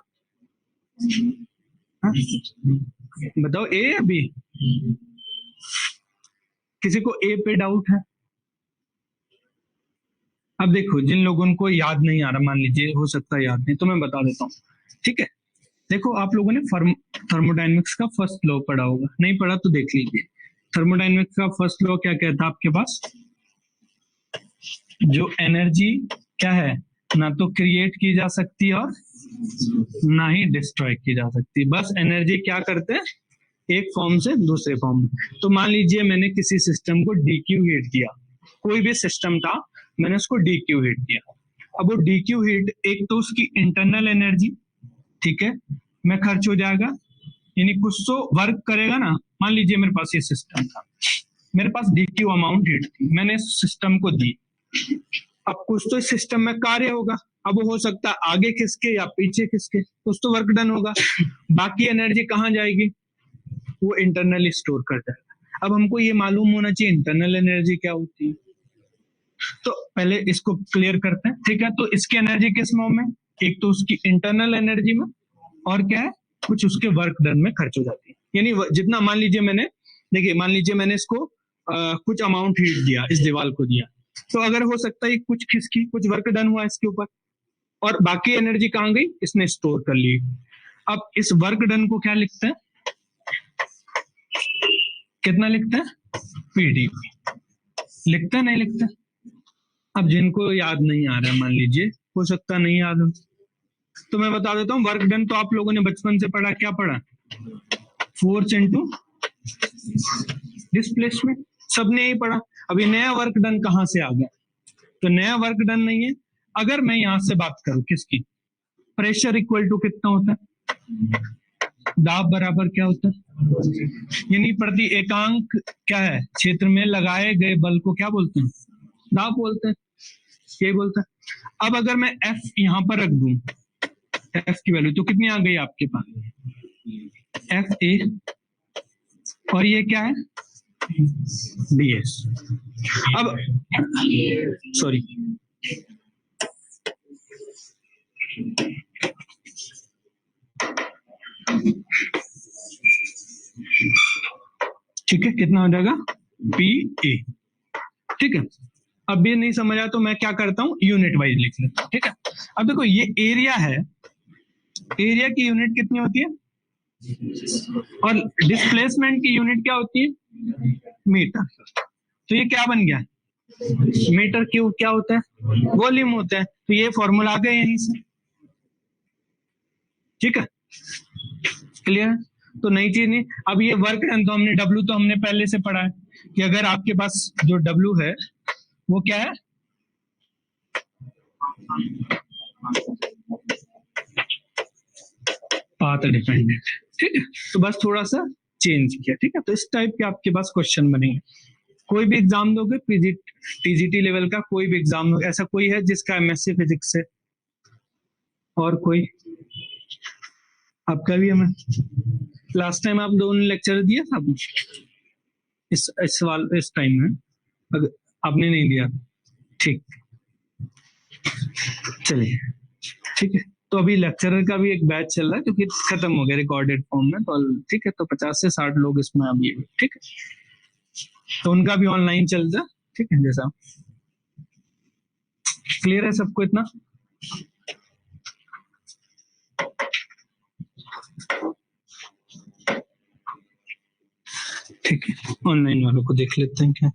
हाँ? बताओ ए या बी? किसी को ए पे डाउट है? अब देखो, जिन लोगों को याद नहीं आ रहा, मान लीजिए हो सकता है याद नहीं, तो मैं बता देता हूँ, ठीक है। देखो, आप लोगों ने थर्मोडाइनमिक्स का फर्स्ट लॉ पढ़ा होगा, नहीं पढ़ा तो देख लीजिए। थर्मोडाइनमिक्स का फर्स्ट लॉ क्या कहता है आपके पास? जो एनर्जी क्या है, ना तो क्रिएट की जा सकती और ना ही डिस्ट्रॉय की जा सकती, बस एनर्जी क्या करते हैं, एक फॉर्म से दूसरे फॉर्म में। तो मान लीजिए मैंने किसी सिस्टम को डी क्यू हीट दिया, कोई भी सिस्टम था, मैंने उसको डी क्यू हीट दिया। अब वो डी क्यू हीट, एक तो उसकी इंटरनल एनर्जी, ठीक है, में खर्च हो जाएगा, यानी कुछ तो वर्क करेगा ना। मान लीजिए मेरे पास ये सिस्टम था, मेरे पास डी क्यू अमाउंट हीट थी, मैंने इस सिस्टम को दी। अब कुछ तो इस सिस्टम में कार्य होगा, अब वो हो सकता है आगे खिसके या पीछे खिसके, कुछ तो वर्क डन होगा। बाकी एनर्जी कहाँ जाएगी? वो इंटरनली स्टोर कर जाएगा। अब हमको ये मालूम होना चाहिए इंटरनल एनर्जी क्या होती है, तो पहले इसको क्लियर करते हैं, ठीक है। तो इसकी एनर्जी किस फॉर्म में? एक तो उसकी इंटरनल एनर्जी में, और क्या है, कुछ उसके वर्क डन में खर्च हो जाती है। यानी जितना, मान लीजिए मैंने, देखिए मान लीजिए मैंने इसको कुछ अमाउंट हीट दिया, इस दीवार को दिया, तो अगर हो सकता है कुछ खिसकी, कुछ वर्क डन हुआ इसके ऊपर, और बाकी एनर्जी कहाँ गई? इसने स्टोर कर ली। अब इस वर्क डन को क्या लिखते हैं? कितना लिखते हैं? पीडी लिखते हैं, नहीं लिखते? अब जिनको याद नहीं आ रहा है, मान लीजिए हो सकता नहीं याद हो, तो मैं बता देता हूँ। वर्क डन तो आप लोगों ने बचपन से पढ़ा, क्या पढ़ा? फोर्स इनटू डिस्प्लेसमेंट, सबने यही पढ़ा। अभी नया वर्क डन कहाँ से आ गया? तो नया वर्क डन नहीं है। अगर मैं यहां से बात करूं किसकी, प्रेशर इक्वल टू कितना होता है? दाब बराबर क्या होता है? यानी प्रति एकांक क्या है, क्षेत्र में लगाए गए बल को क्या बोलते हैं? दाब बोलते हैं, ये बोलते हैं। अब अगर मैं एफ यहां पर रख दूं, एफ की वैल्यू तो कितनी आ गई आपके पास? एफ ए, और ये क्या है? डीएस। अब सॉरी, ठीक है, कितना हो जाएगा पी ए। ठीक है, अब ये नहीं समझ आया तो मैं क्या करता हूँ, यूनिट वाइज लिख लेता हूँ। ठीक है, अब देखो ये एरिया है, एरिया की यूनिट कितनी होती है और डिस्प्लेसमेंट की यूनिट क्या होती है, मीटर। तो ये क्या बन गया, मीटर क्यूब क्या होता है, वॉल्यूम होता है। तो ये फॉर्मूला आ गया यहीं से। ठीक है, क्लियर। तो नई चीज नहीं। अब ये वर्क डन तो हमने, डब्ल्यू तो हमने पहले से पढ़ा है कि अगर आपके पास जो डब्ल्यू है वो क्या है, पाथ डिपेंडेंट। ठीक है, तो बस थोड़ा सा चेंज किया। ठीक है, तो इस टाइप के आपके पास क्वेश्चन बनेंगे। कोई भी एग्जाम दोगे, टीजीटी लेवल का कोई भी एग्जाम दोगे, ऐसा कोई है जिसका एमएससी फिजिक्स है, और कोई आपका भी है। लास्ट टाइम आप दोनों लेक्चर दिया था आपने? इस सवाल इस टाइम में अगर आपने नहीं दिया, ठीक, चलिए ठीक है। तो अभी लेक्चरर का भी एक बैच चल रहा है क्योंकि खत्म हो गया रिकॉर्डेड फॉर्म में, तो ठीक है, तो 50 से 60 लोग इसमें अभी। ठीक है, तो उनका भी ऑनलाइन चल रहा है। ठीक है, जैसा क्लियर है सबको इतना। ठीक है, ऑनलाइन वालों को देख लेते हैं क्या।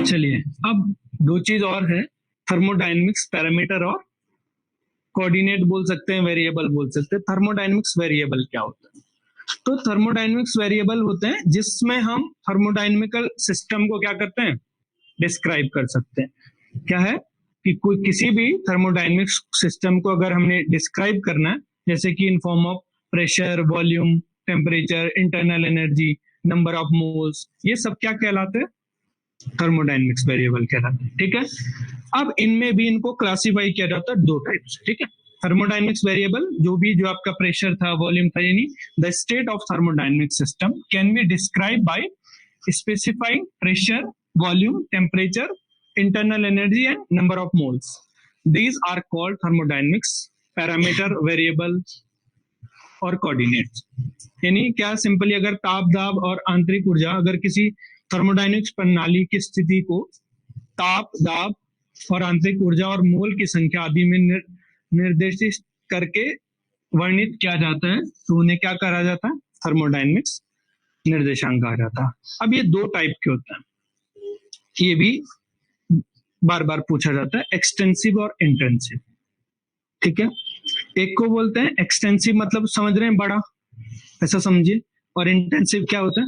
चलिए, अब दो चीज और है, थर्मोडायनेमिक्स पैरामीटर और कोऑर्डिनेट बोल सकते हैं, वेरिएबल बोल सकते हैं। थर्मोडायनेमिक्स वेरिएबल क्या होता है, तो थर्मोडायनेमिक्स वेरिएबल होते हैं जिसमें हम थर्मोडायनेमिकल सिस्टम को क्या करते हैं, डिस्क्राइब कर सकते हैं। क्या है कि कोई किसी भी थर्मोडायनेमिक्स सिस्टम को अगर हमने डिस्क्राइब करना है, जैसे कि in form of pressure, volume, temperature, internal energy, number of moles, ये सब क्या कहलाते हैं, थर्मोडायनेमिक्स वेरिएबल कहलाते हैं। ठीक है, अब इनमें भी इनको क्लासिफाई किया जाता है दो टाइप से। ठीक है, थर्मोडायनेमिक्स वेरिएबल जो आपका प्रेशर था, वॉल्यूम था, यानी the state of thermodynamic system can be describe by specifying pressure, volume, temperature, internal energy and number of moles. These are called thermodynamics parameter, variable और कोऑर्डिनेट्स। यानी क्या, सिंपली अगर ताप, दाब और आंतरिक ऊर्जा, अगर किसी थर्मोडायनेमिक्स प्रणाली की स्थिति को ताप, दाब और आंतरिक ऊर्जा और मोल की संख्या आदि में निर्देशित करके वर्णित किया जाता है, तो उन्हें क्या कहा जाता है, थर्मोडायनेमिक्स निर्देशांक कहा जाता है। अब ये दो टाइप के होते हैं, ये भी बार बार पूछा जाता है, एक्सटेंसिव और इंटेंसिव। ठीक है, एक को बोलते हैं एक्सटेंसिव, मतलब समझ रहे हैं बड़ा, ऐसा समझिए, और इंटेंसिव क्या होता है,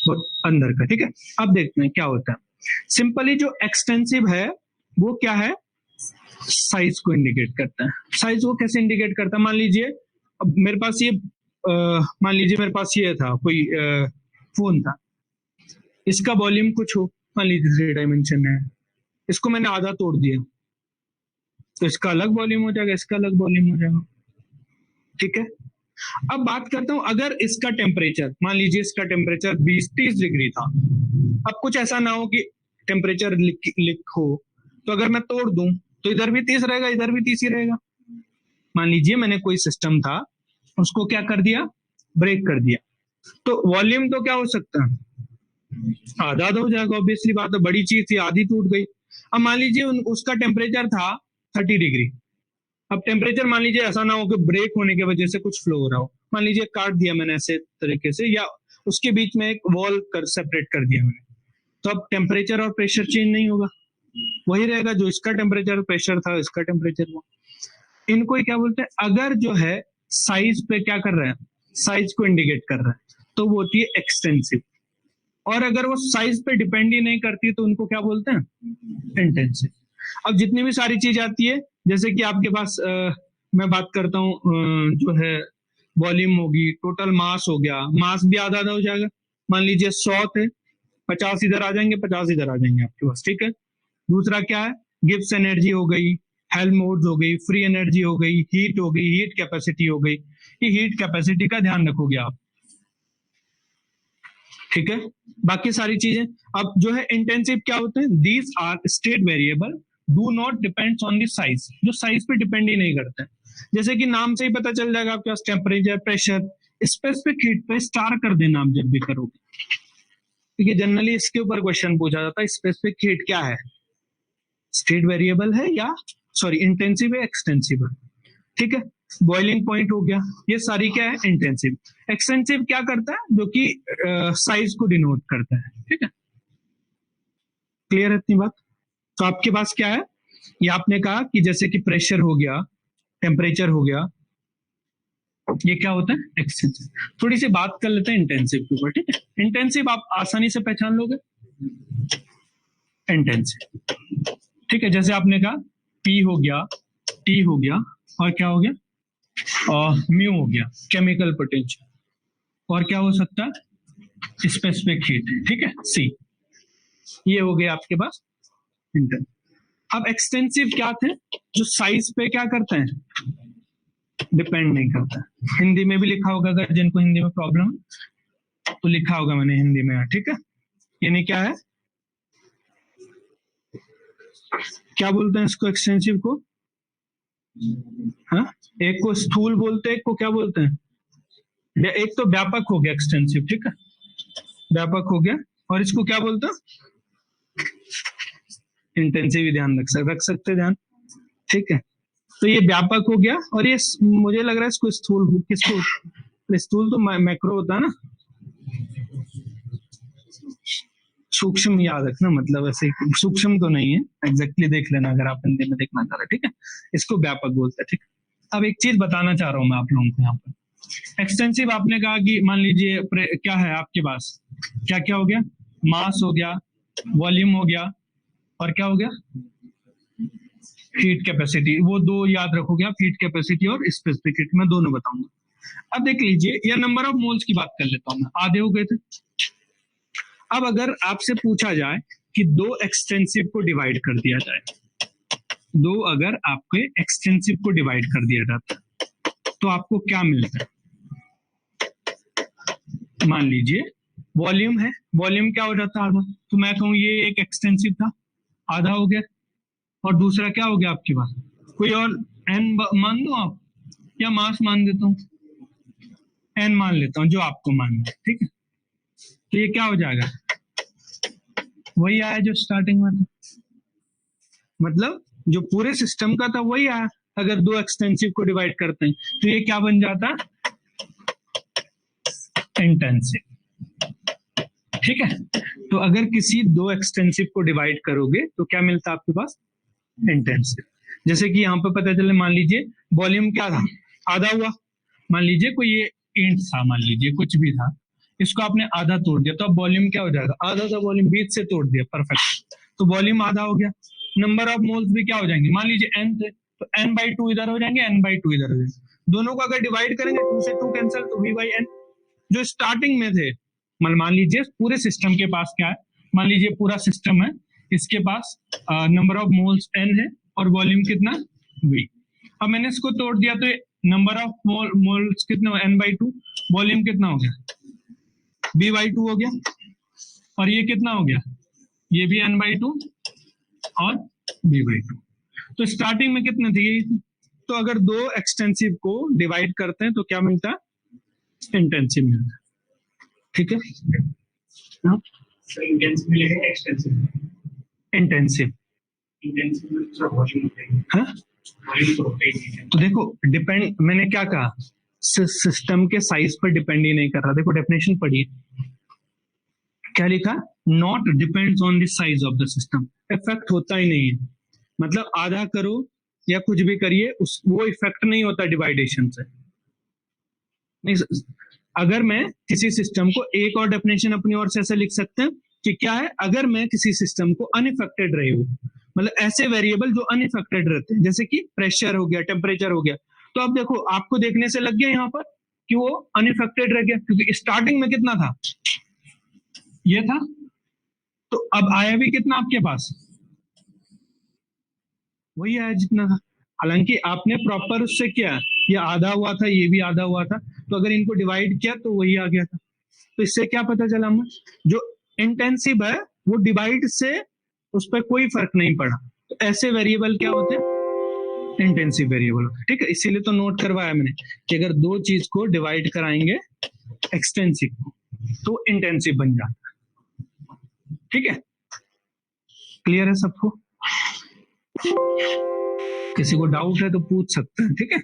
बहुत अंदर का। ठीक है, अब देखते हैं क्या होता है। सिंपली जो एक्सटेंसिव है वो क्या है, साइज को इंडिकेट करता है। साइज वो कैसे इंडिकेट करता है, मान लीजिए अब मेरे पास ये मान लीजिए मेरे पास ये था कोई फोन था, इसका वॉल्यूम कुछ हो, मान लीजिए 3 डायमेंशन है, इसको मैंने आधा तोड़ दिया, तो इसका अलग वॉल्यूम हो जाएगा, इसका अलग वॉल्यूम हो जाएगा। ठीक है, अब बात करता हूं, अगर इसका टेम्परेचर, मान लीजिए इसका टेम्परेचर 20-30 डिग्री था, अब कुछ ऐसा ना हो कि टेम्परेचर लिखो, तो अगर मैं तोड़ दूं तो इधर भी 30 रहेगा, इधर भी 30 ही रहेगा। मान लीजिए मैंने कोई सिस्टम था, उसको क्या कर दिया, ब्रेक कर दिया, तो वॉल्यूम तो क्या हो सकता है, आधा आधा हो जाएगा, ऑब्वियसली बात है, बड़ी चीज थी, आधी टूट गई। अब मान लीजिए उसका टेम्परेचर था 30 डिग्री, अब टेम्परेचर मान लीजिए ऐसा ना हो कि ब्रेक होने की वजह से कुछ फ्लो हो रहा हो, मान लीजिए काट दिया मैंने ऐसे तरीके से, या उसके बीच में एक वॉल कर सेपरेट कर दिया मैंने, तो अब टेम्परेचर और प्रेशर चेंज नहीं होगा, वही रहेगा, जो इसका टेम्परेचर प्रेशर था, इसका टेम्परेचर वो। इनको क्या बोलते हैं, अगर जो है साइज पे क्या कर रहा है, साइज को इंडिकेट कर रहा है, तो वो होती है एक्सटेंसिव। और अगर वो साइज पे डिपेंड ही नहीं करती तो उनको क्या बोलते हैं, इंटेंसिव। अब जितनी भी सारी चीज आती है, जैसे कि आपके पास मैं बात करता हूँ जो है वॉल्यूम होगी, टोटल मास हो गया, मास भी आधा आधा हो जाएगा, मान लीजिए 100 थे, 50 इधर आ जाएंगे, 50 इधर आ जाएंगे आपके पास। ठीक है, दूसरा क्या है, गिब्स एनर्जी हो गई, हेल्महोल्ट्ज हो गई, फ्री एनर्जी हो गई, हीट हो गई, हीट कैपेसिटी हो गई। ये हीट कैपेसिटी का ध्यान रखोगे आप, ठीक है। बाकी सारी चीजें, अब जो है इंटेंसिव क्या होते हैं, these are state variable do not depends on the size, जो साइज पे डिपेंड ही नहीं करते हैं। जैसे कि नाम से ही पता चल जाएगा आपके पास टेम्परेचर, प्रेशर, स्पेसिफिक हीट पे स्टार कर देना आप जब भी करोगे, क्योंकि जनरली इसके ऊपर क्वेश्चन पूछा जाता है, स्पेसिफिक हीट क्या है, स्टेट वेरिएबल है या सॉरी इंटेंसिव है एक्सटेंसिव है, ठीक है। बॉइलिंग पॉइंट हो गया, ये सारी क्या है इंटेंसिव। एक्सटेंसिव क्या करता है, जो कि साइज को डिनोट करता है, ठीक है। क्लियर है इतनी बात। तो आपके पास क्या है, ये आपने कहा कि जैसे कि प्रेशर हो गया, टेम्परेचर हो गया, ये क्या होता है एक्सटेंसिव। थोड़ी सी बात कर लेते हैं इंटेंसिव के ऊपर, ठीक है। इंटेंसिव आप आसानी से पहचान लोगे, इंटेंसिव, ठीक है। जैसे आपने कहा पी हो गया, टी हो गया, और क्या हो गया, म्यू हो गया, केमिकल पोटेंशियल, और क्या हो सकता है स्पेसिफिक हीट, ठीक है, सी। ये हो गया आपके पास इंटेंसिव। अब एक्सटेंसिव क्या थे, जो साइज पे क्या करते हैं, डिपेंड नहीं करता है। हिंदी में भी लिखा होगा, अगर जिनको हिंदी में प्रॉब्लम तो लिखा होगा मैंने हिंदी में, ठीक है। यानी क्या है, क्या बोलते हैं इसको एक्सटेंसिव को, हाँ, एक को स्थूल बोलते हैं, एक को क्या बोलते हैं, एक तो व्यापक हो गया एक्सटेंसिव, ठीक है, व्यापक हो गया, और इसको क्या बोलते हैं इंटेंसिव ही ध्यान रख सकते ध्यान, ठीक है। तो ये व्यापक हो गया, और ये मुझे लग रहा है इसको स्थूल, किसको स्थूल तो मैक्रो होता है ना, सूक्ष्म याद रखना, मतलब ऐसे सूक्ष्म तो नहीं है, एग्जैक्टली देख लेना अगर आप हिंदी में देखना चाह रहे, ठीक है। इसको व्यापक बोलते हैं, ठीक है। अब एक चीज बताना चाह रहा हूं मैं आप लोगों को यहाँ पर, एक्सटेंसिव आपने कहा कि मान लीजिए क्या है आपके पास, क्या क्या हो गया, मास हो गया, वॉल्यूम हो गया, और क्या हो गया हीट कैपेसिटी। वो दो याद रखोगे आप, हीट कैपेसिटी और स्पेसिफिक हीट, मैं दोनों बताऊंगा। अब देख लीजिए, या नंबर ऑफ मोल्स की बात कर लेता हूं मैं, आधे हो गए थे। अब अगर आपसे पूछा जाए कि दो एक्सटेंसिव को डिवाइड कर दिया जाए, दो अगर आपके एक्सटेंसिव को डिवाइड कर दिया जाता है तो आपको क्या मिलता है। मान लीजिए वॉल्यूम है, वॉल्यूम क्या हो जाता है आधा, तो मैं कहूं ये एक एक्सटेंसिव था, आधा हो गया, और दूसरा क्या हो गया आपके पास, कोई और एन मान दो आप, या मास मान देता हूँ, एन मान लेता हूँ, जो आपको मानना है, ठीक है। तो ये क्या हो जाएगा, वही आया जो स्टार्टिंग में था, मतलब जो पूरे सिस्टम का था वही आया। अगर दो एक्सटेंसिव को डिवाइड करते हैं तो ये क्या बन जाता, इंटेंसिव, ठीक है। तो अगर किसी दो एक्सटेंसिव को डिवाइड करोगे तो क्या मिलता है आपके पास, इंटेंसिव। जैसे कि यहाँ पे पता चले, मान लीजिए वॉल्यूम क्या था, आधा हुआ, मान लीजिए कोई ये ईंट था, मान लीजिए कुछ भी था, इसको आपने आधा तोड़ दिया, तो अब वॉल्यूम क्या हो जाएगा, आधा था वॉल्यूम, बीच से तोड़ दिया, परफेक्ट, तो वॉल्यूम आधा हो गया। नंबर ऑफ मोल्स भी क्या हो जाएंगे, मान लीजिए एन थे, तो एन बाई टू इधर हो जाएंगे, एन बाई टू इधर हो जाएंगे, दोनों को अगर डिवाइड करेंगे, टू से टू कैंसिल, तो वी बाई एन। जो स्टार्टिंग में थे, मान लीजिए पूरे सिस्टम के पास क्या है, मान लीजिए पूरा सिस्टम है, इसके पास नंबर ऑफ मोल्स एन है, और वॉल्यूम कितना वी। अब मैंने इसको तोड़ दिया, तो नंबर ऑफ मोल्स कितना, एन बाई टू, वॉल्यूम कितना हो गया, बी बाई टू हो गया, और ये कितना हो गया, ये भी एन बाई टू और बी बाई टू। तो स्टार्टिंग में कितने थे ये, तो अगर दो एक्सटेंसिव को डिवाइड करते हैं तो क्या मिलता है, इंटेंसिव मिलता है, ठीक है। हाँ? इंटेंसिव, हाँ, तो देखो डिपेंड, मैंने क्या कहा, सिस्टम के साइज पर डिपेंड ही नहीं कर रहा, देखो डेफिनेशन पढ़िए, क्या लिखा, not depends on the size of the system, effect होता ही नहीं है, मतलब आधा करो या कुछ भी करिए, उस वो इफेक्ट नहीं होता डिवाइडेशन से। नहीं, अगर मैं किसी सिस्टम को, एक और डेफिनेशन अपनी ओर से ऐसे लिख सकते हैं कि क्या है, अगर मैं किसी सिस्टम को अनइफेक्टेड रही हूं, मतलब ऐसे वेरिएबल जो अनइफेक्टेड रहते हैं, जैसे कि प्रेशर हो गया, टेम्परेचर हो गया, तो अब देखो आपको देखने से लग गया यहाँ पर कि वो अनइफेक्टेड रह गया, क्योंकि स्टार्टिंग में कितना था, ये था, तो अब आया भी कितना आपके पास, वही आया जितना था। हालांकि आपने प्रॉपर उससे किया, ये आधा हुआ था, ये भी आधा हुआ था, तो अगर इनको डिवाइड किया तो वही आ गया था। तो इससे क्या पता चला हमें, जो इंटेंसिव है वो डिवाइड से उस पर कोई फर्क नहीं पड़ा। तो ऐसे वेरिएबल क्या होते हैं, इंटेंसिव वेरिएबल होते हैं। ठीक है, इसीलिए तो नोट करवाया मैंने कि अगर दो चीज को डिवाइड कराएंगे एक्सटेंसिव तो इंटेंसिव बन जाता है। ठीक है, क्लियर है सबको? किसी को डाउट है तो पूछ सकते हैं। ठीक है।